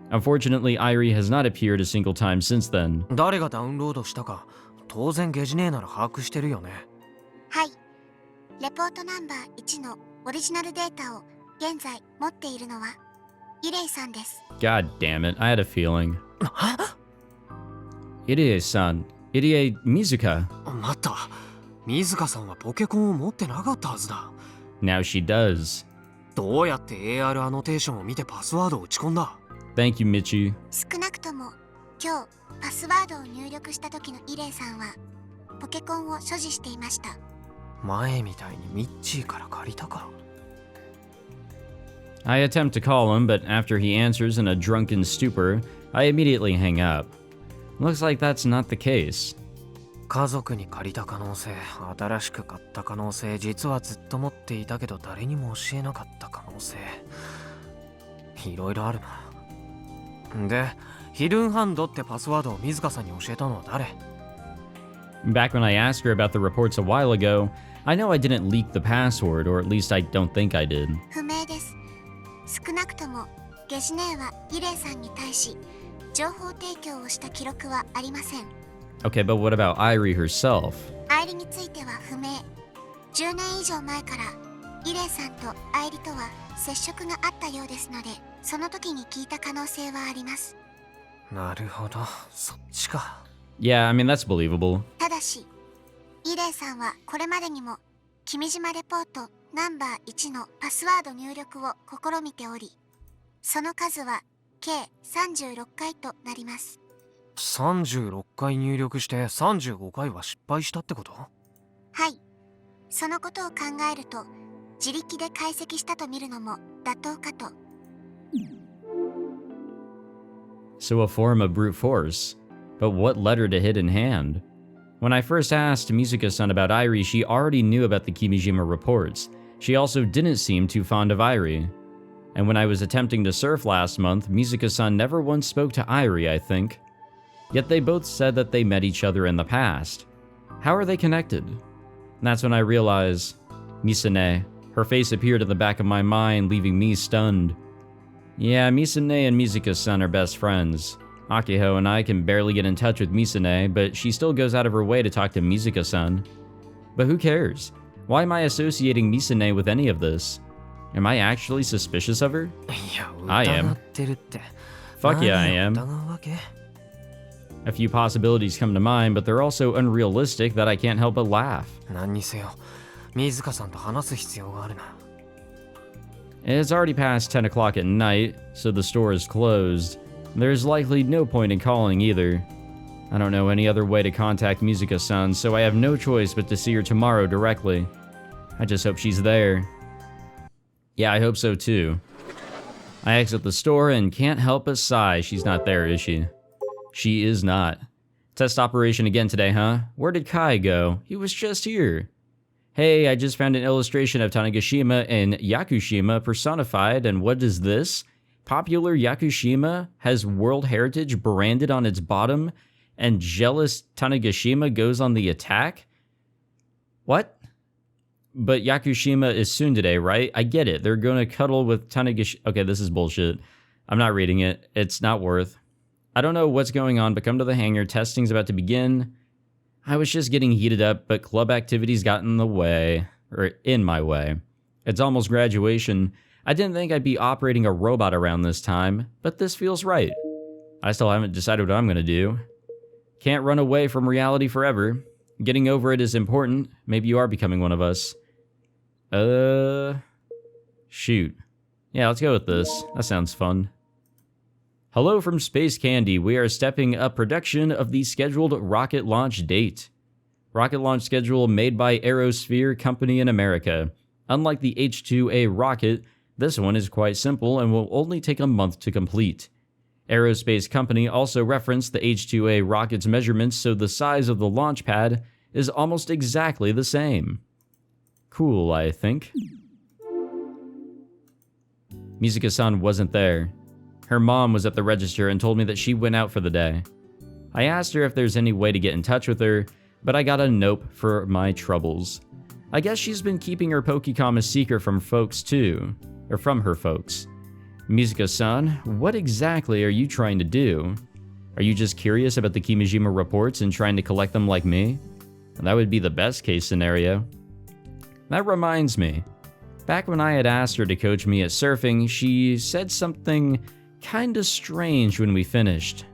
Unfortunately, Irie has not appeared a single time since then. 誰がダウンロードしたか当然ゲジネーなら把握してるよね。はい。レポートナンバー1のオリジナルデータを現在持っているのはイレイさんです。God damn it, I had a feeling. Irie-san. Irie Mizuka. 待った。水香さんはポケコンを持ってなかったはずだ。Now she does. どうやって AR アノテーションを見てパスワードを打ち込んだ? Thank you, Michi. 少なくとも今日パスワードを入力した時のイレイさんはポケコンを所持していました。前みたいにミッチーから借りたか。I attempt to call him, but after he answers in a drunken stupor, I immediately hang up. Looks like that's not the case. 家族に借りた可能性、新しく買った可能性、実はずっと持っていたけど誰にも教えなかった可能性。いろいろあるな。で、ヒルンハンドってパスワードを水香さんに教えたのは誰? Back when I asked her about the reports a while ago, I know I didn't leak the password, or at least I don't think I did. 不明です。少なくともゲジネーはイレイさんに対し情報提供をした記録はありません。Okay, but what about Irie herself? アイリについては不明。10年以上前からイレイさんとアイリとは接触があったようですので、その時に聞いた可能性はあります。なるほど、そっちか。Yeah, I mean, that's believable. ただし、イレイさんはこれまでにも君島レポートナンバー1のパスワード入力を試みており、その数は計36回となります。36回入力して35回は失敗したってこと？はい。そのことを考えると、自力で解析したと見るのも妥当かと。So a form of brute force. But what led her to Hidden Hand? When I first asked Mizuka-san about Irie, she already knew about the Kimijima reports. She also didn't seem too fond of Irie. And when I was attempting to surf last month, Mizuka-san never once spoke to Airi, I think. Yet they both said that they met each other in the past. How are they connected? And that's when I realized, Misane. Her face appeared at the back of my mind, leaving me stunned. Yeah, Misane and Mizuka-san are best friends. Akiho and I can barely get in touch with Misane, but she still goes out of her way to talk to Mizuka-san. But who cares? Why am I associating Misane with any of this? Am I actually suspicious of her? I am. Fuck yeah, I am. A few possibilities come to mind, but they're also unrealistic that I can't help but laugh. It's already past 10 o'clock at night, so the store is closed. There's likely no point in calling either. I don't know any other way to contact Mizuka-san, so I have no choice but to see her tomorrow directly. I just hope she's there. Yeah, I hope so too. I exit the store and can't help but sigh she's not there, is she? She is not. Test operation again today, huh? Where did Kai go? He was just here. Hey, I just found an illustration of Tanegashima and Yakushima personified, and what is this? Popular Yakushima has World Heritage branded on its bottom, and jealous Tanegashima goes on the attack? What? But Yakushima is soon today, right? I get it. They're going to cuddle with Tanegashima. Okay, this is bullshit. I'm not reading it. It's not worth. I don't know what's going on, but come to the hangar. Testing's about to begin. I was just getting heated up, but club activities got in the way. Or in my way. It's almost graduation. I didn't think I'd be operating a robot around this time, but this feels right. I still haven't decided what I'm going to do. Can't run away from reality forever. Getting over it is important. Maybe you are becoming one of us. Shoot. Yeah, let's go with this. That sounds fun. Hello from Space Candy. We are stepping up production of the scheduled rocket launch date. Rocket launch schedule made by Aerosphere Company in America. Unlike the H-2A rocket, this one is quite simple and will only take a month to complete. Aerospace Company also referenced the H-2A rocket's measurements, so the size of the launch pad is almost exactly the same. Cool, I think. Mizuka-san wasn't there. Her mom was at the register and told me that she went out for the day. I asked her if there's any way to get in touch with her, but I got a nope for my troubles. I guess she's been keeping her Pokecom a secret from folks too. Or from her folks. Mizuka-san, what exactly are you trying to do? Are you just curious about the Kimijima reports and trying to collect them like me? That would be the best case scenario. That reminds me. Back when I had asked her to coach me at surfing, she said something kinda strange when we finished.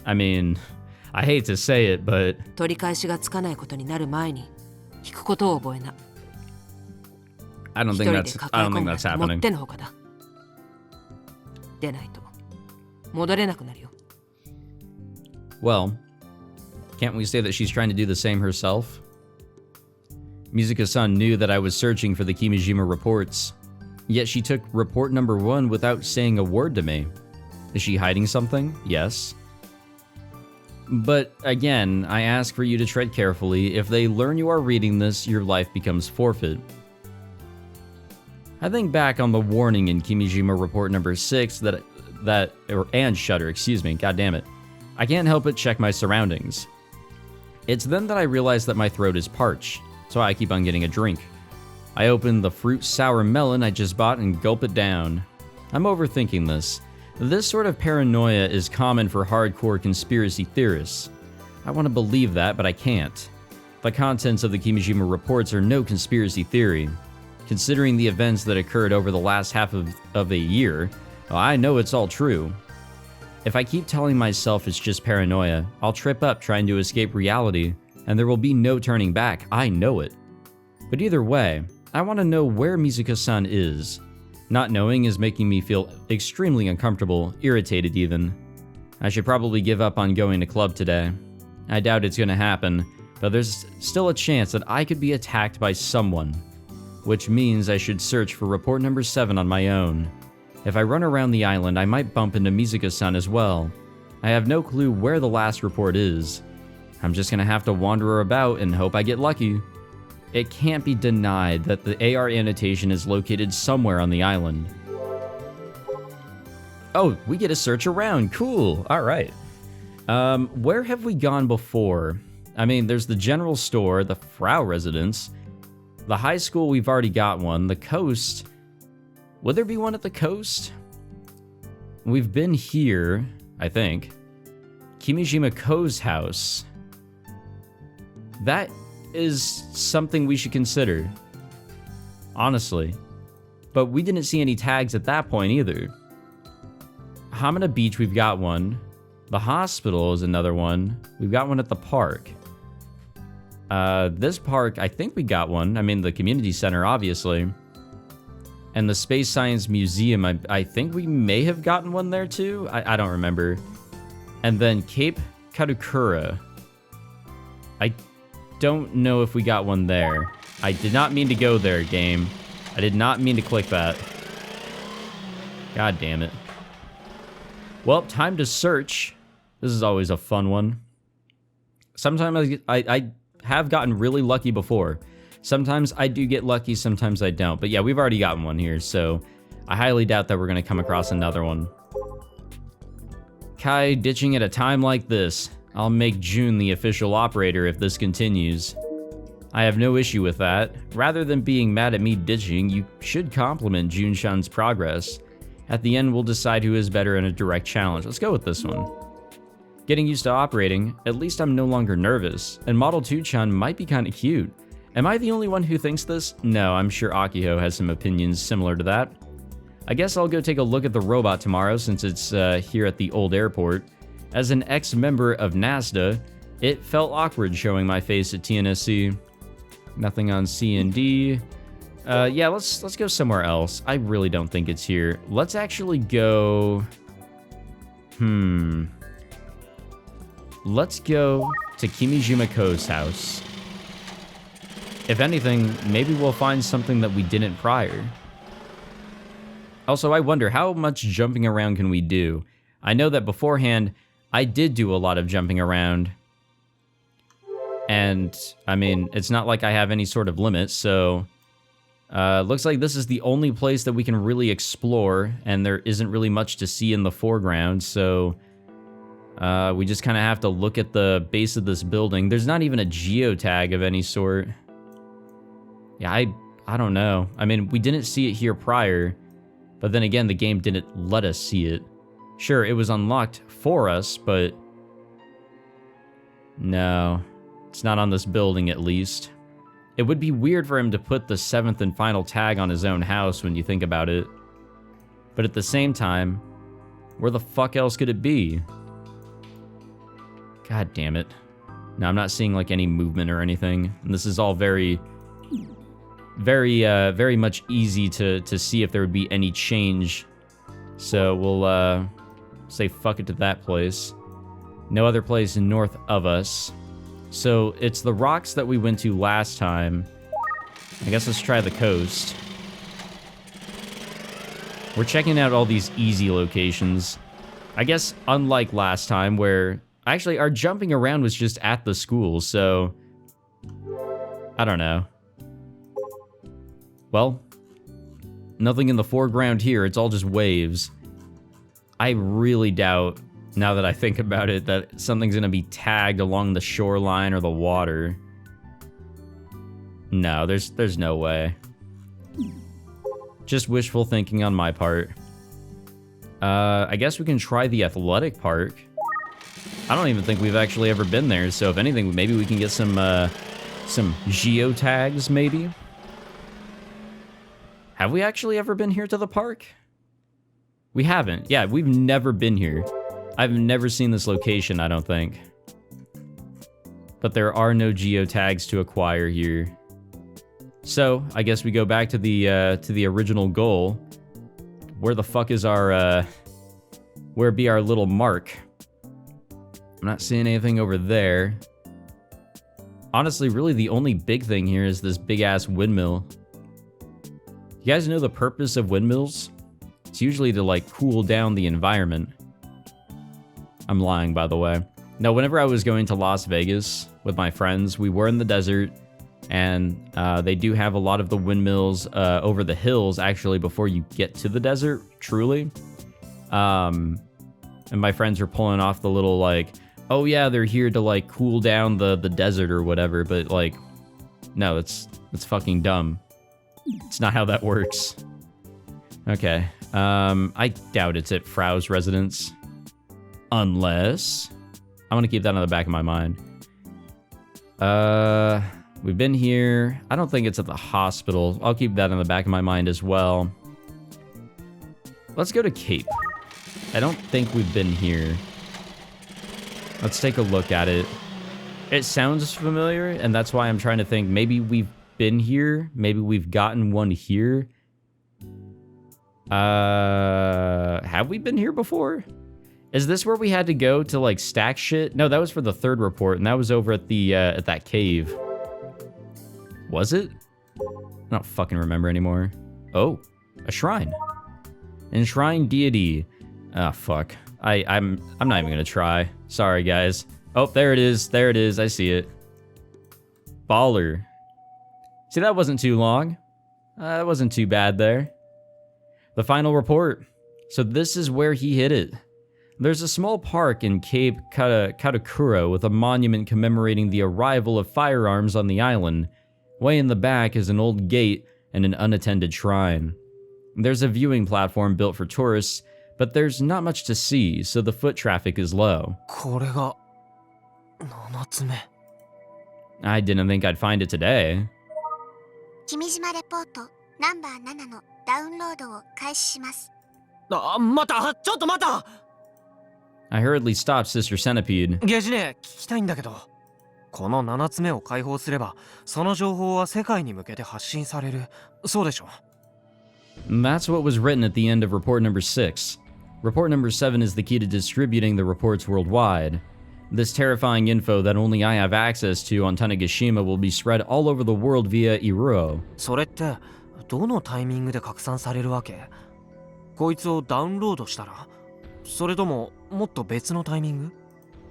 I mean, I hate to say it, but I don't think that's happening. Well, can't we say that she's trying to do the same herself? Mizuka-san knew that I was searching for the Kimijima reports, yet she took report number 1 without saying a word to me. Is she hiding something? Yes. But again, I ask for you to tread carefully. If they learn you are reading this, your life becomes forfeit. I think back on the warning in Kimijima Report number 6 and Shutter, excuse me, god damn it. I can't help but check my surroundings. It's then that I realize that my throat is parched, so I keep on getting a drink. I open the fruit sour melon I just bought and gulp it down. I'm overthinking this. This sort of paranoia is common for hardcore conspiracy theorists. I want to believe that, but I can't. The contents of the Kimijima reports are no conspiracy theory. Considering the events that occurred over the last half of a year, I know it's all true. If I keep telling myself it's just paranoia, I'll trip up trying to escape reality, and there will be no turning back, I know it. But either way, I want to know where Mizuka-san is. Not knowing is making me feel extremely uncomfortable, irritated even. I should probably give up on going to club today. I doubt it's gonna happen, but there's still a chance that I could be attacked by someone. Which means I should search for report number 7 on my own. If I run around the island, I might bump into Mizuka-san as well. I have no clue where the last report is. I'm just gonna have to wander about and hope I get lucky. it can't be denied that the AR annotation is located somewhere on the island. Oh, we get to search around. Cool. All right. Where have we gone before? I mean, there's the general store, the Frau residence, the high school, we've already got one. The coast, would there be one at the coast? We've been here, I think. Kimijima Ko's house. That is something we should consider, honestly. But we didn't see any tags at that point either. Hamada Beach, we've got one. The hospital is another one. We've got one at the park. This park, I think we got one. I mean, the community center, obviously. And the Space Science Museum, I think we may have gotten one there too. I don't remember. And then Cape Kadukura. I don't know if we got one there. I did not mean to go there, game. I did not mean to click that. God damn it. Well, time to search. This is always a fun one. Sometimes I have gotten really lucky before. Sometimes I do get lucky, sometimes I don't. But yeah, we've already gotten one here, so I highly doubt that we're going to come across another one. Kai ditching at a time like this. I'll make June the official operator if this continues. I have no issue with that. Rather than being mad at me ditching, you should compliment Jun-chan's progress. At the end, we'll decide who is better in a direct challenge. Let's go with this one. Getting used to operating, at least I'm no longer nervous, and Model 2-chan might be kinda cute. Am I the only one who thinks this? No, I'm sure Akiho has some opinions similar to that. I guess I'll go take a look at the robot tomorrow since it's here at the old airport. As an ex-member of NASDA, it felt awkward showing my face at TNSC. Nothing on C&D. Yeah, let's go somewhere else. I really don't think it's here. Let's actually go... Let's go to Kimijima Ko's house. If anything, maybe we'll find something that we didn't prior. Also, I wonder, how much jumping around can we do? I know that beforehand, I did do a lot of jumping around. And, I mean, it's not like I have any sort of limit, so... looks like this is the only place that we can really explore, and there isn't really much to see in the foreground, so... we just kind of have to look at the base of this building. There's not even a geotag of any sort. Yeah, I don't know. I mean, we didn't see it here prior, but then again, the game didn't let us see it. Sure, it was unlocked for us, but... No, it's not on this building at least. It would be weird for him to put the 7th and final tag on his own house when you think about it. But at the same time, where the fuck else could it be? God damn it. No, I'm not seeing like any movement or anything. And this is all very much easy to see if there would be any change. So we'll say fuck it to that place. No other place north of us. So it's the rocks that we went to last time. I guess let's try the coast. We're checking out all these easy locations. I guess unlike last time where... Actually, our jumping around was just at the school, so... I don't know. Well, nothing in the foreground here, it's all just waves. I really doubt, now that I think about it, that something's gonna be tagged along the shoreline or the water. No, there's no way. Just wishful thinking on my part. I guess we can try the athletic park. I don't even think we've actually ever been there, so if anything, maybe we can get some geotags, maybe? Have we actually ever been here to the park? We haven't. Yeah, we've never been here. I've never seen this location, I don't think. But there are no geotags to acquire here. So, I guess we go back to the original goal. Where the fuck is our, where be our little mark? I'm not seeing anything over there. Honestly, really the only big thing here is this big-ass windmill. You guys know the purpose of windmills? It's usually to, like, cool down the environment. I'm lying, by the way. No, whenever I was going to Las Vegas with my friends, we were in the desert, And they do have a lot of the windmills over the hills, actually, before you get to the desert, truly. And my friends are pulling off the little, like, oh yeah, they're here to, like, cool down the desert or whatever. But, like, no, it's fucking dumb. It's not how that works. Okay. I doubt it's at Frau's residence. Unless... I want to keep that on the back of my mind. We've been here. I don't think it's at the hospital. I'll keep that on the back of my mind as well. Let's go to Cape. I don't think we've been here. Let's take a look at it. It sounds familiar, and that's why I'm trying to think. Maybe we've been here. Maybe we've gotten one here. Have we been here before? Is this where we had to go to, like, stack shit? No, that was for the third report, and that was over at the, at that cave. Was it? I don't fucking remember anymore. Oh, a shrine. Enshrined deity. Ah, fuck. I'm not even gonna try. Sorry, guys. Oh, there it is. There it is. I see it. Baller. See, that wasn't too long. That wasn't too bad there. The final report. So this is where he hit it. There's a small park in Cape Katakura with a monument commemorating the arrival of firearms on the island. Way in the back is an old gate and an unattended shrine. There's a viewing platform built for tourists, but there's not much to see, so the foot traffic is low. これが7つ目。 I didn't think I'd find it today. 君島レポートナンバー7のダウンロードを開始します。待ったちょっと待った I hurriedly stopped Sister Centipede. ゲジネ聞きたいんだけど、この7つ目を解放すれば、その情報は世界に向けて発信される。そうでしょ That's what was written at the end of report number 6. Report number 7 is the key to distributing the reports worldwide. This terrifying info that only I have access to on Tanegashima will be spread all over the world via Iruo. それってどのタイミングで拡散されるわけ？こいつをダウンロードしたら？それとももっと別のタイミング？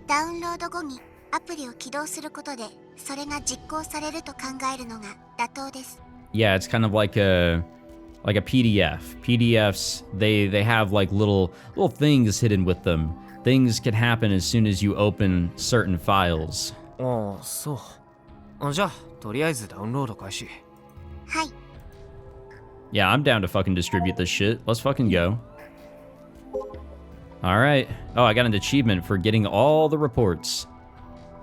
ダウンロード後にアプリを起動することでそれが実行されると考えるのが妥当です。Yeah, it's kind of like a PDF. PDFs, they have like little things hidden with them. Things can happen as soon as you open certain files. ああ、そう。じゃあ、とりあえずダウンロード開始。はい。Yeah, I'm down to fucking distribute this shit. Let's fucking go. Alright. Oh, I got an achievement for getting all the reports.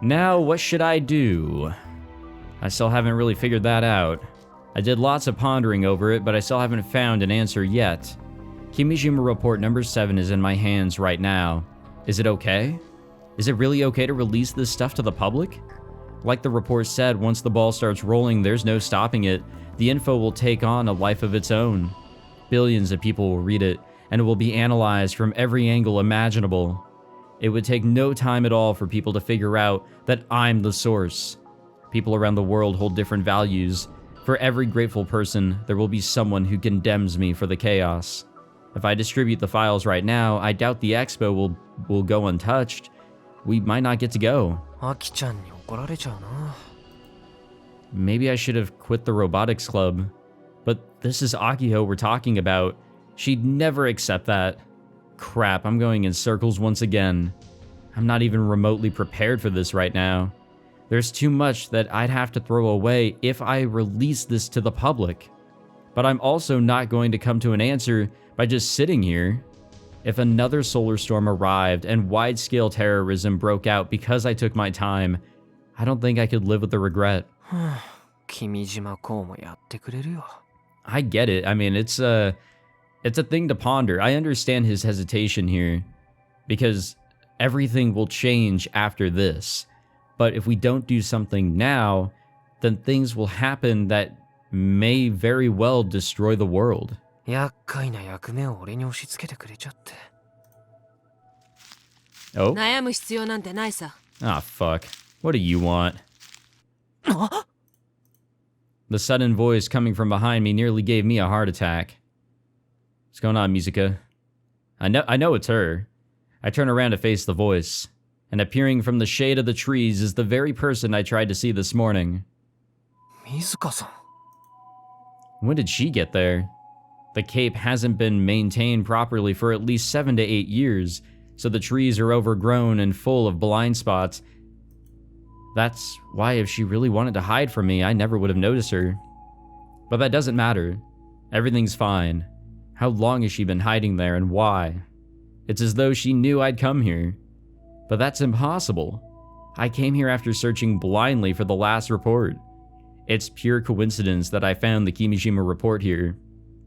Now, what should I do? I still haven't really figured that out. I did lots of pondering over it, but I still haven't found an answer yet. Kimijima Report number 7 is in my hands right now. Is it okay? Is it really okay to release this stuff to the public? Like the report said, once the ball starts rolling, there's no stopping it. The info will take on a life of its own. Billions of people will read it, and it will be analyzed from every angle imaginable. It would take no time at all for people to figure out that I'm the source. People around the world hold different values. For every grateful person, there will be someone who condemns me for the chaos. If I distribute the files right now, I doubt the expo will go untouched. We might not get to go. アキちゃんに怒られちゃうな。 Maybe I should have quit the Robotics Club. But this is Akiho we're talking about. She'd never accept that. Crap, I'm going in circles once again. I'm not even remotely prepared for this right now. There's too much that I'd have to throw away if I release this to the public. But I'm also not going to come to an answer by just sitting here. If another solar storm arrived and wide-scale terrorism broke out because I took my time, I don't think I could live with the regret. 君島こうもやってくれるよ。 I get it. I mean, it's a thing to ponder. I understand his hesitation here because everything will change after this. But if we don't do something now, then things will happen that may very well destroy the world. 厄介な役目を俺に押し付けてくれちゃって。 Oh? 悩む必要なんてないさ。 Ah, fuck. What do you want? The sudden voice coming from behind me nearly gave me a heart attack. What's going on, Musica? I know it's her. I turn around to face the voice, and appearing from the shade of the trees is the very person I tried to see this morning. 水香さん。 When did she get there? The cape hasn't been maintained properly for at least 7 to 8 years, so the trees are overgrown and full of blind spots. That's why if she really wanted to hide from me, I never would have noticed her. But that doesn't matter. Everything's fine. How long has she been hiding there and why? It's as though she knew I'd come here. But that's impossible. I came here after searching blindly for the last report. It's pure coincidence that I found the Kimijima Report here.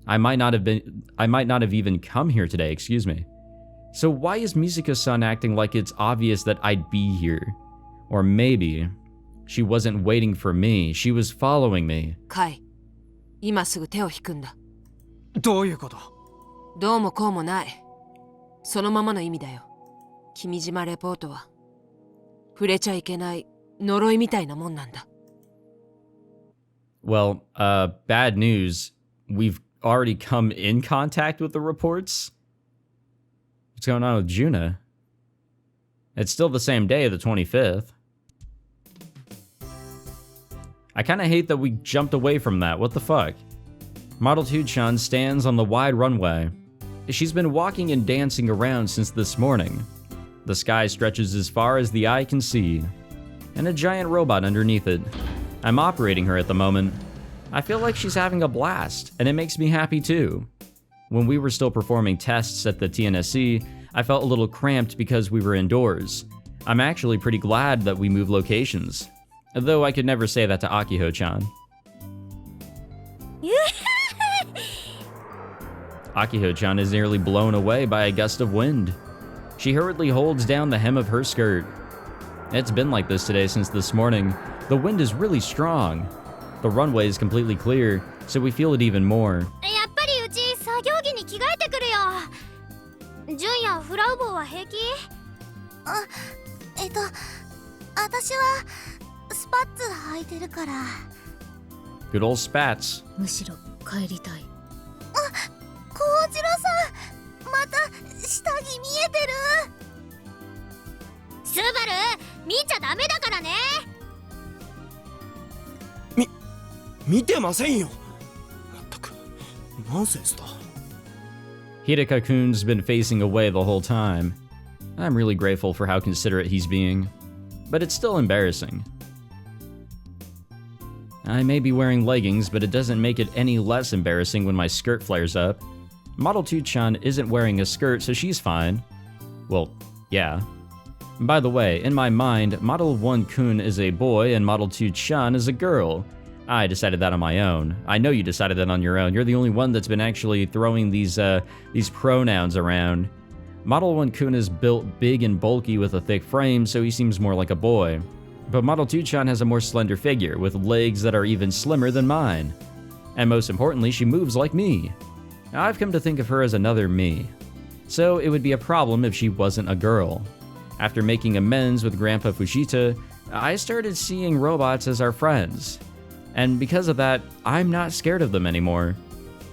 I might not have even come here today, excuse me. So why is Misaka-san acting like it's obvious that I'd be here? Or maybe she wasn't waiting for me, she was following me. カイ、今すぐ手を引くんだ。どういうこと？どうもこうもない。そのままの意味だよ。君島レポートは触れちゃいけない呪いみたいなもんなんだ。Well, bad news. We've already come in contact with the reports. What's going on with Juna? It's still the same day, the 25th. I kind of hate that we jumped away from that. What the fuck? Model 2-chan stands on the wide runway. She's been walking and dancing around since this morning. The sky stretches as far as the eye can see, and a giant robot underneath it. I'm operating her at the moment. I feel like she's having a blast, and it makes me happy too. When we were still performing tests at the TNSC, I felt a little cramped because we were indoors. I'm actually pretty glad that we moved locations, though I could never say that to Akiho-chan. Akiho-chan is nearly blown away by a gust of wind. She hurriedly holds down the hem of her skirt. It's been like this today since this morning. The wind is really strong. The runway is completely clear, so we feel it even more. やっぱりうち作業着に着替えてくるよ。純也フラウボーは平気？私はスパッツ履いてるから。 Good old spats. むしろ帰りたい。幸次郎さん、また下着見えてる。スバル、見ちゃダメだからね。見てませんよ。まったくナンセンスだ。Hidaka-kun's been facing away the whole time. I'm really grateful for how considerate he's being, but it's still embarrassing. I may be wearing leggings, but it doesn't make it any less embarrassing when my skirt flares up. Model 2-chan isn't wearing a skirt, so she's fine. Well, yeah. By the way, in my mind, Model 1-kun is a boy and Model 2-chan is a girl. I decided that on my own. I know you decided that on your own. You're the only one that's been actually throwing these pronouns around. Model 1-kun is built big and bulky with a thick frame, so he seems more like a boy. But Model 2-chan has a more slender figure, with legs that are even slimmer than mine. And most importantly, she moves like me. I've come to think of her as another me. So it would be a problem if she wasn't a girl. After making amends with Grandpa Fujita, I started seeing robots as our friends. And because of that, I'm not scared of them anymore.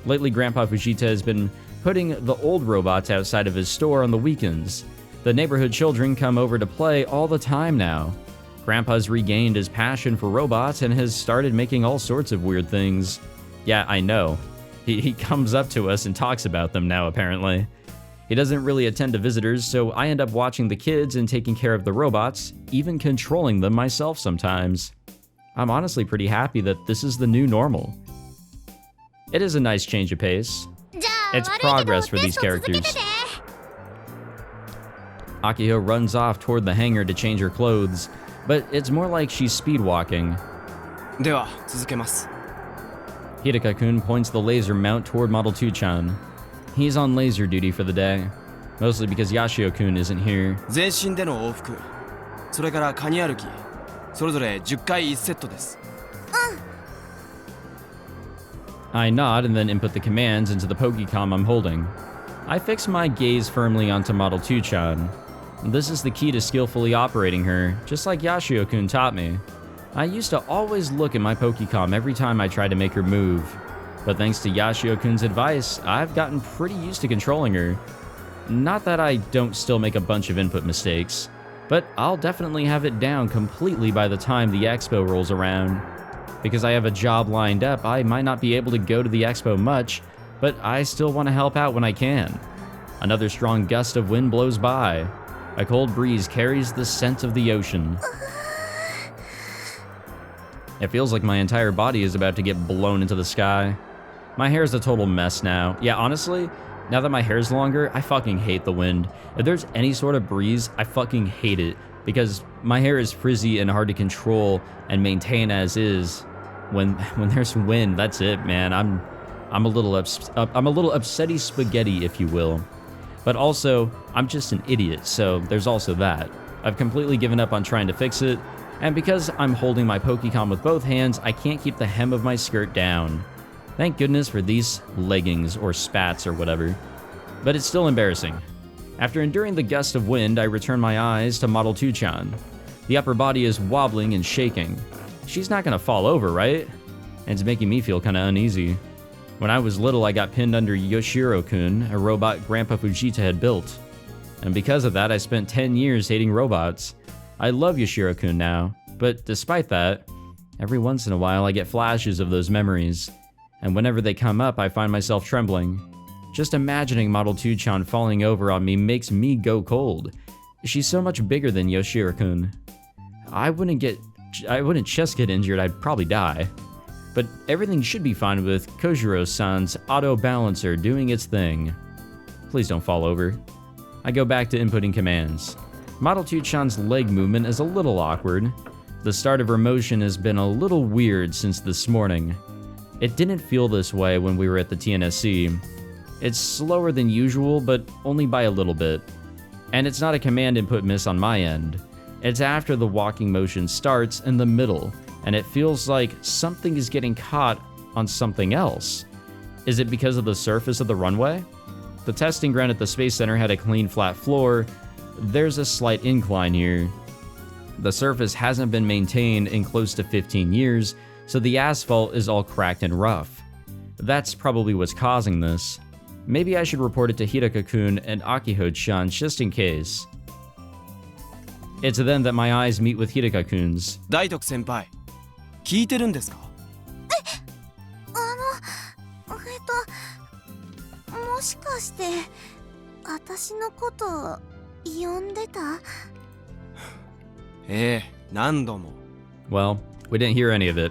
Lately, Grandpa Fujita has been putting the old robots outside of his store on the weekends. The neighborhood children come over to play all the time now. Grandpa's regained his passion for robots and has started making all sorts of weird things. Yeah, I know. He comes up to us and talks about them now, apparently. He doesn't really attend to visitors, so I end up watching the kids and taking care of the robots, even controlling them myself sometimes. I'm honestly pretty happy that this is the new normal. It is a nice change of pace. It's progress for these characters. Akiho runs off toward the hangar to change her clothes, but it's more like she's speedwalking. では続けます。 Hidaka-kun points the laser mount toward Model 2-chan. He's on laser duty for the day, mostly because Yashio-kun isn't here. 全身での往復、それからカニ歩き、それぞれ10回1セットです。I nod and then input the commands into the Pokecom I'm holding. I fix my gaze firmly onto Model 2-chan. This is the key to skillfully operating her, just like Yashio-kun taught me. I used to always look at my Pokecom every time I tried to make her move. But thanks to Yashio-kun's advice, I've gotten pretty used to controlling her. Not that I don't still make a bunch of input mistakes, but I'll definitely have it down completely by the time the expo rolls around. Because I have a job lined up, I might not be able to go to the expo much, but I still want to help out when I can. Another strong gust of wind blows by. A cold breeze carries the scent of the ocean. It feels like my entire body is about to get blown into the sky. My hair is a total mess now. Yeah, honestly, now that my hair's longer, I fucking hate the wind. If there's any sort of breeze, I fucking hate it. Because my hair is frizzy and hard to control and maintain as is. When there's wind, that's it, man. I'm a little upsetty spaghetti, if you will. But also, I'm just an idiot, so there's also that. I've completely given up on trying to fix it, and because I'm holding my Pokecom with both hands, I can't keep the hem of my skirt down. Thank goodness for these leggings or spats or whatever. But it's still embarrassing. After enduring the gust of wind, I return my eyes to Model 2-chan. The upper body is wobbling and shaking. She's not gonna fall over, right? And it's making me feel kinda uneasy. When I was little, I got pinned under Yoshiro-kun, a robot Grandpa Fujita had built. And because of that, I spent 10 years hating robots. I love Yoshiro-kun now, but despite that, every once in a while I get flashes of those memories. And whenever they come up, I find myself trembling. Just imagining Model 2-chan falling over on me makes me go cold. She's so much bigger than Yoshiro-kun. I wouldn't just get injured, I'd probably die. But everything should be fine with Kojiro-san's auto balancer doing its thing. Please don't fall over. I go back to inputting commands. Model 2-chan's leg movement is a little awkward. The start of her motion has been a little weird since this morning. It didn't feel this way when we were at the TNSC. It's slower than usual, but only by a little bit. And it's not a command input miss on my end. It's after the walking motion starts in the middle, and it feels like something is getting caught on something else. Is it because of the surface of the runway? The testing ground at the Space Center had a clean, flat floor. There's a slight incline here. The surface hasn't been maintained in close to 15 years, so the asphalt is all cracked and rough. That's probably what's causing this. Maybe I should report it to Hidaka-kun and Akiho-chan just in case. It's then that my eyes meet with Hidaka-kun's. 大徳先輩、聞いてるんですか？もしかして私のこと呼んでた？何度も。Well, we didn't hear any of it.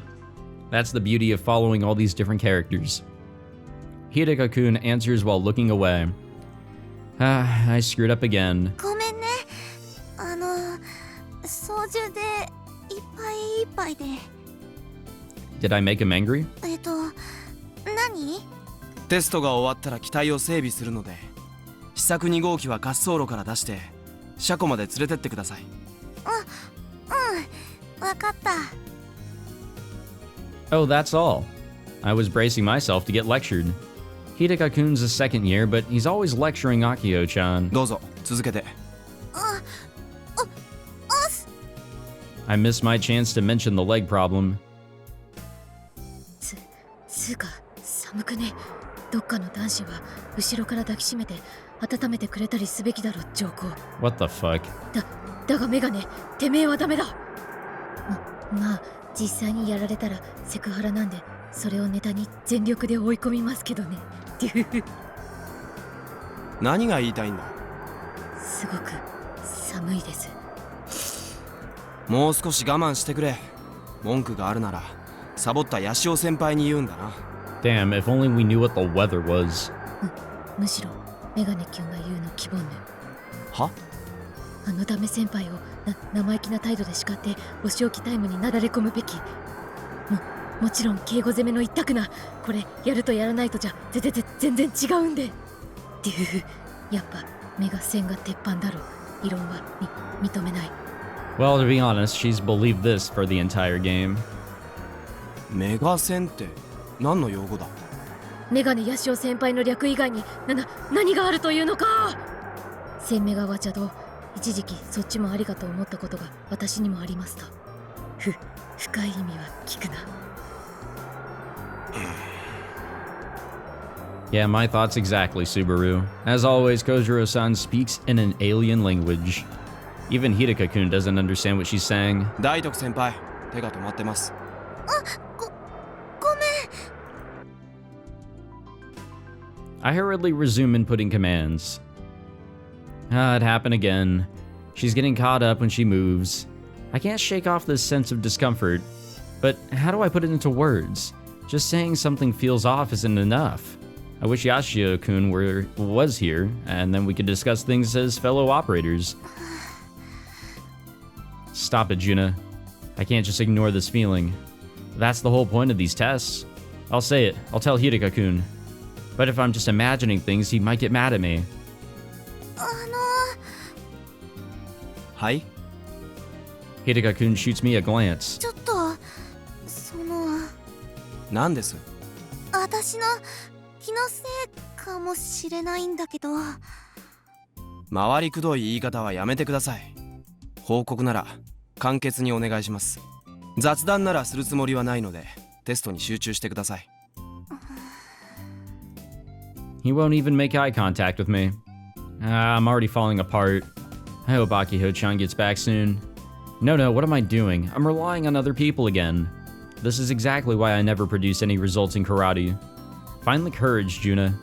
That's the beauty of following all these different characters. Hidaka-kun answers while looking away. I screwed up again. ごめんね。操縦でいっぱいいっぱいで。Did I make him angry? 何？テストが終わったら機体を整備するので、試作2号機は滑走路から出して車庫まで連れてってください。わかった。Oh, that's all. I was bracing myself to get lectured. Hidaka-kun's a second year, but he's always lecturing Akiho-chan. どうぞ続けて。I missed my chance to mention the leg problem. つうか寒くね。どっかの男子は後ろから抱きしめて温めてくれたりすべきだろ、上皇。What the fuck? だがメガネ、てめえはダメだ。まあ実際にやられたらセクハラなんで、それをネタに全力で追い込みますけどね。何が言いたいんだ？すごく寒いです。もう少し我慢してくれ。文句があるならサボったヤシオ先輩に言うんだな。Damn, if only we knew what the weather was. むしろメガネキュンが言うの希望ね。は？あのダメ先輩を生意気な態度で叱ってお仕置きタイムになだれ込むべき。もちろん敬語攻めの一択な。これやるとやらないとじゃ全然違うんで。やっぱメガ戦が鉄板だろ。異論は認めない。Well, to be honest, she's believed this for the entire game. メガ戦って何の用語だ？メガネヤシオ先輩の略以外に何があるというのか。1000メガは邪道。一時期そっちもありがと思ったことが私にもありますと。深い意味は聞くな。Yeah, my thoughts exactly, Subaru. As always, Kojiro-san speaks in an alien language. Even Hidaka-kun doesn't understand what she's saying. 大徳先輩、手が止まってます。I hurriedly resume inputting commands. It happened again. She's getting caught up when she moves. I can't shake off this sense of discomfort, but how do I put it into words? Just saying something feels off isn't enough. I wish Yashio-kun was here, and then we could discuss things as fellow operators. Stop it, Juna. I can't just ignore this feeling. That's the whole point of these tests. I'll say it. I'll tell Hidaka-kun. But if I'm just imagining things, he might get mad at me. はい。 Hidaka-kun shoots me a glance. ちょっとその何です？私の気のせいかもしれないんだけど。回りくどい言い方はやめてください。報告なら簡潔にお願いします。雑談ならするつもりはないので、テストに集中してください。He won't even make eye contact with me. I'm already falling apart. I hope Akiho-chan gets back soon. No, what am I doing? I'm relying on other people again. This is exactly why I never produce any results in karate. Find the courage, Juna.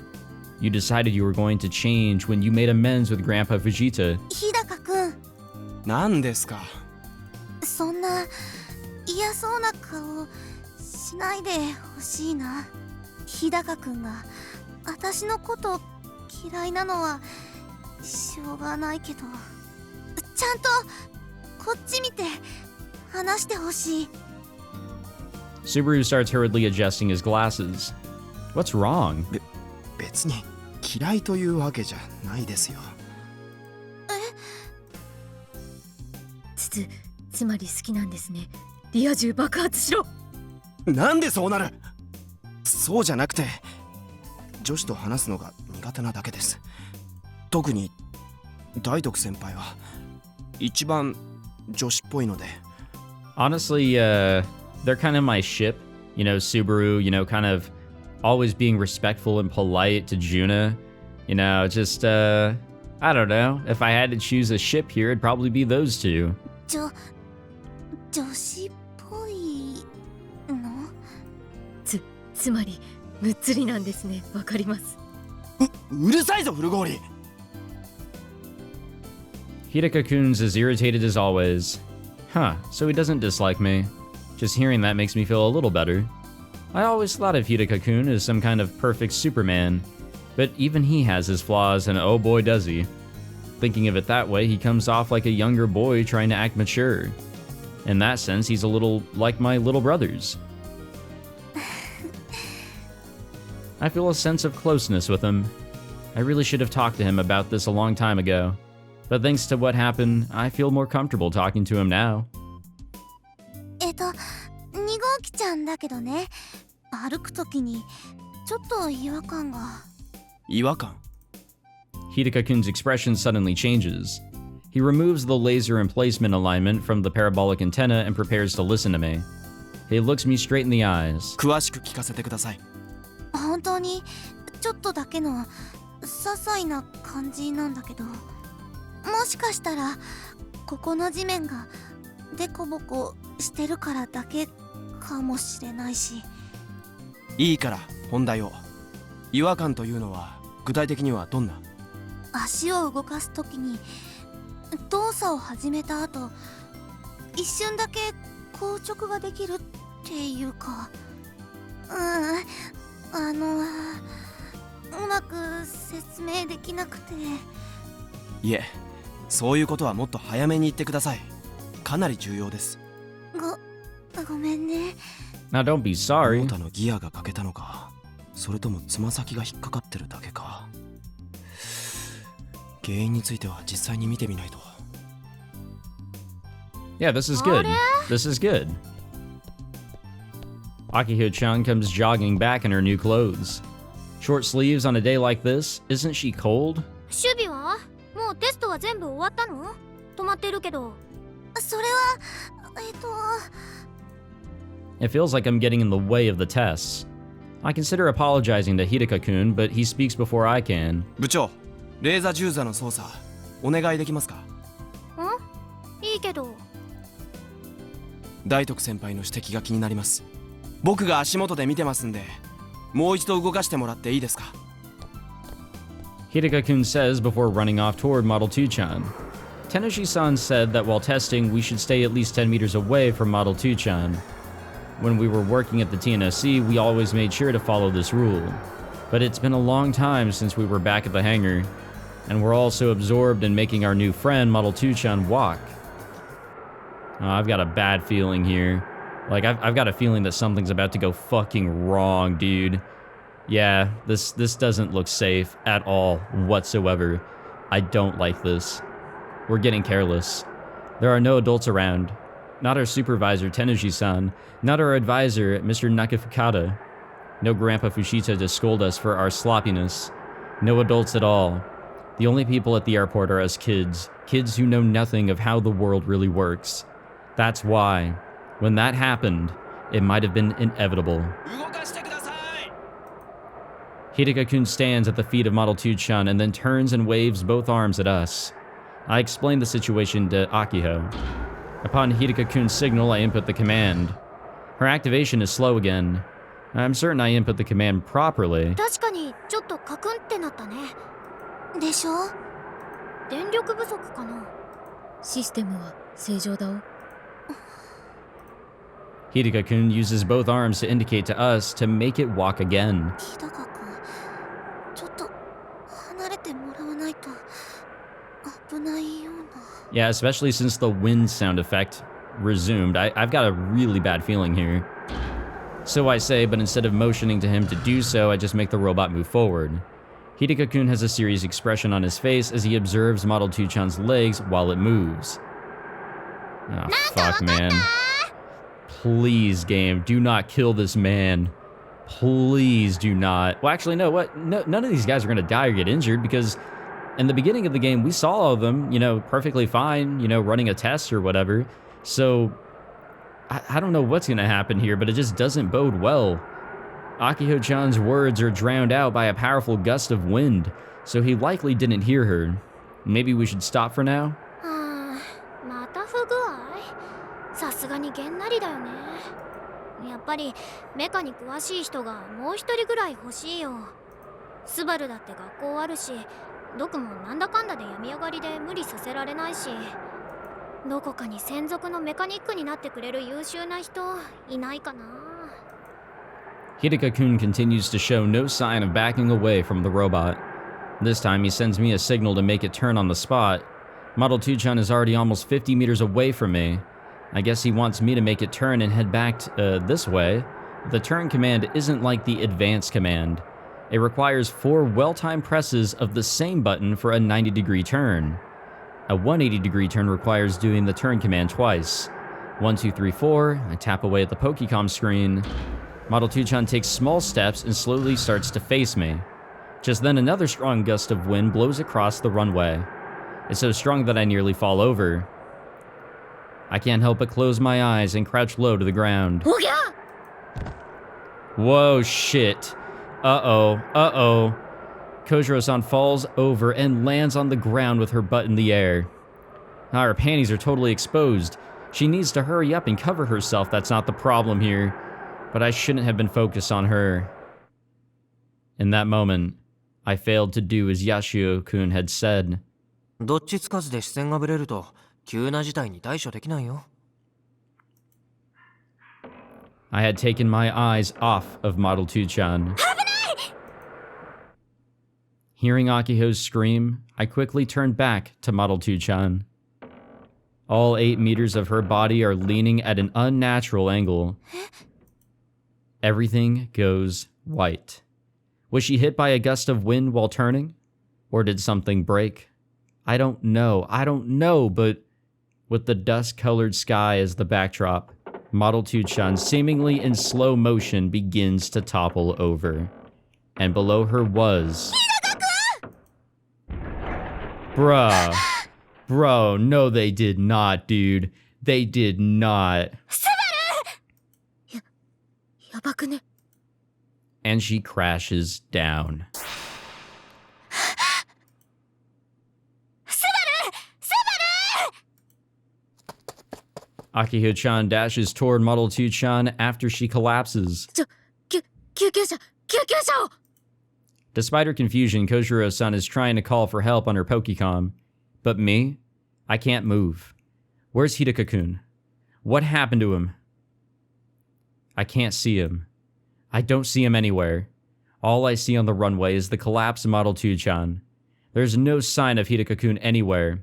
You decided you were going to change when you made amends with Grandpa Fujita. 日高くん、何ですか？そんな嫌そうな顔しないでほしいな。日高くんが私のこと嫌いなのはしょうがないけど、ちゃんとこっち見て話してほしい。 Subaru starts hurriedly adjusting his glasses. What's wrong? 別に嫌いというわけじゃないですよ。つまり好きなんですね。リア充爆発しろ。なんでそうなる？そうじゃなくて、女子と話すのが苦手なだけです。特に大徳先輩は一番女子っぽいので。 Honestly, they're kind of my ship. You know, Subaru, kind of always being respectful and polite to Juna. Just, I don't know. If I had to choose a ship here, it'd probably be those two. 女子っぽいの？つまりむっつりなんですね。わかります。うるさいぞ、古氷。 Hidaka-kun's as irritated as always. Huh, so he doesn't dislike me. Just hearing that makes me feel a little better. I always thought of Hidaka-kun as some kind of perfect Superman, but even he has his flaws, and oh boy does he. Thinking of it that way, he comes off like a younger boy trying to act mature. In that sense, he's a little like my little brothers. I feel a sense of closeness with him. I really should have talked to him about this a long time ago. But thanks to what happened, I feel more comfortable talking to him now. 2号機ちゃんだけどね、歩くときにちょっと違和感が。違和感？ Hidaka-kun's expression suddenly changes. He removes the laser emplacement alignment from the parabolic antenna and prepares to listen to me. He looks me straight in the eyes. 詳しく聞かせてください。本当にちょっとだけの些細な感じなんだけど、もしかしたらここの地面がデコボコしてるからだけかもしれないし。いいから本題を。違和感というのは具体的にはどんな？足を動かすときに動作を始めた後、一瞬だけ硬直ができるっていうか、うまく説明できなくて。いえ、そういうことはもっと早めに言ってください。かなり重要です。ごめんね。Now don't be sorry. モーターのギアが欠けたのか、それともつま先が引っかかってるだけか。原因については実際に見てみないと。Yeah, this is good. This is good. Akiho-chan comes jogging back in her new clothes. Short sleeves on a day like this? Isn't she cold? 守備はもうテストは全部終わったの？止まってるけど。それはIt feels like I'm getting in the way of the tests. I consider apologizing to Hidaka-kun, but he speaks before I can. 部長、レーザ銃座の操作お願いできますか？いいけど。大徳先輩の指摘が気になります。僕が足元で見てますんで、もう一度動かしてもらっていいですか？ Hidaka-kun says before running off toward Model 2-chan. Teneshi-san said that while testing, we should stay at least 10 meters away from Model 2-chan. When we were working at the TNOC, we always made sure to follow this rule. But it's been a long time since we were back at the hangar, and we're all so absorbed in making our new friend, Model 2-chan, walk. I've got a bad feeling here. Like, I've got a feeling that something's about to go fucking wrong, dude. Yeah, this doesn't look safe at all whatsoever. I don't like this. We're getting careless. There are no adults around. Not our supervisor, Teneji-san. Not our advisor, Mr. Nakafukata. No Grandpa Fushita to scold us for our sloppiness. No adults at all. The only people at the airport are us kids. Kids who know nothing of how the world really works. That's why, when that happened, it might have been inevitable. Hidaka-kun stands at the feet of Model 2-chan and then turns and waves both arms at us. I explain the situation to Akiho. Upon Hidaka-kun's signal, I input the command. Her activation is slow again. I'm certain I input the command properly. 確かにちょっとカクンってなったね。でしょ？電力不足かな。システムは正常だお。Hidaka-kun uses both arms to indicate to us to make it walk again. 日高君、ちょっと離れてもらわないと危ないような。Yeah, especially since the wind sound effect resumed. I've got a really bad feeling here. So I say, but instead of motioning to him to do so, I just make the robot move forward. Hidaka-kun has a serious expression on his face as he observes Model 2-chan's legs while it moves. Oh, fuck, man. Please, game, do not kill this man. Please do not. Well, actually, no, what? No, none of these guys are going to die or get injured because in the beginning of the game, we saw all of them, perfectly fine, running a test or whatever. So I don't know what's going to happen here, but it just doesn't bode well. Akiho-chan's words are drowned out by a powerful gust of wind, so he likely didn't hear her. Maybe we should stop for now? また不具合？さすがにげんなりだよね。やっぱりメカに詳しい人がもう一人ぐらい欲しいよ。スバルだって学校あるし、ドクもなんだかんだで病み上がりで無理させられないし、どこかに専属のメカニックになってくれる優秀な人いないかな。Hidaka-kun continues to show no sign of backing away from the robot. This time he sends me a signal to make it turn on the spot. Model 2-chan is already almost 50 meters away from me. I guess he wants me to make it turn and head back this way. The turn command isn't like the advance command. It requires 4 well-timed presses of the same button for a 90-degree turn. A 180-degree turn requires doing the turn command twice. 1, 2, 3, 4, I tap away at the Pokecom screen. Model 2-chan takes small steps and slowly starts to face me. Just then another strong gust of wind blows across the runway. It's so strong that I nearly fall over. I can't help but close my eyes and crouch low to the ground. Whoa, shit. Uh-oh. Kojiro-san falls over and lands on the ground with her butt in the air. Now her panties are totally exposed. She needs to hurry up and cover herself, that's not the problem here. But I shouldn't have been focused on her. In that moment, I failed to do as Yashio-kun had said. どっちつかずで視線がぶれると急な事態に対処できないよ。I had taken my eyes off of Model 2-chan. Hearing Akiho's scream, I quickly turned back to Model 2-chan. All 8 meters of her body are leaning at an unnatural angle. Everything goes white. Was she hit by a gust of wind while turning? Or did something break? I don't know, but with the dust-colored sky as the backdrop, Model 2-chan seemingly in slow motion begins to topple over. And below her was... Bruh. Bro, no they did not, dude. They did not. And she crashes down. Akiho-chan dashes toward Model 2-chan after she collapses. Despite her confusion, Kojiro-san is trying to call for help on her Pokecom. But me? I can't move. Where's Hidaka-kun? What happened to him? I can't see him. I don't see him anywhere. All I see on the runway is the collapsed Model 2-chan. There's no sign of Hidaka-kun anywhere.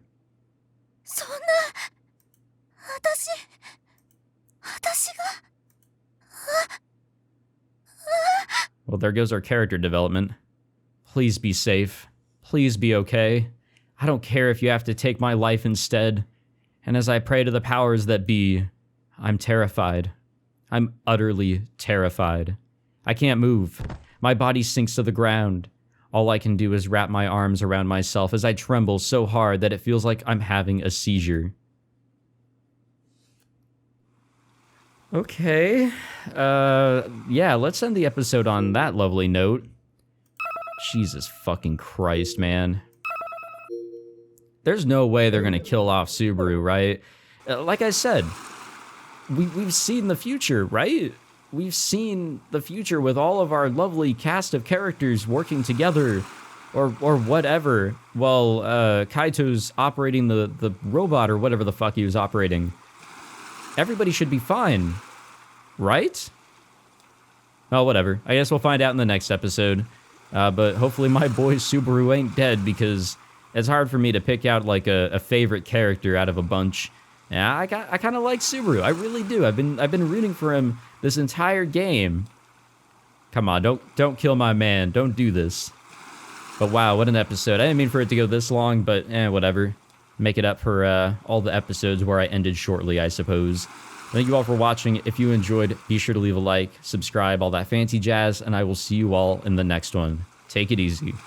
そんな私が Well, there goes our character development. Please be safe. Please be okay. I don't care if you have to take my life instead. And as I pray to the powers that be, I'm terrified. I'm utterly terrified. I can't move. My body sinks to the ground. All I can do is wrap my arms around myself as I tremble so hard that it feels like I'm having a seizure. Okay. Yeah, let's end the episode on that lovely note. Jesus fucking Christ, man. There's no way they're gonna kill off Subaru, right? Like I said, we've seen the future, right? We've seen the future with all of our lovely cast of characters working together, or whatever, while Kaito's operating the robot or whatever the fuck he was operating. Everybody should be fine, right? Oh, whatever. I guess we'll find out in the next episode. But hopefully my boy Subaru ain't dead, because it's hard for me to pick out like a favorite character out of a bunch. Yeah, I kind of like Subaru. I really do. I've been rooting for him this entire game. Come on, don't kill my man. Don't do this. But wow, what an episode. I didn't mean for it to go this long, but whatever. Make it up for all the episodes where I ended shortly, I suppose. Thank you all for watching. If you enjoyed, be sure to leave a like, subscribe, all that fancy jazz, and I will see you all in the next one. Take it easy.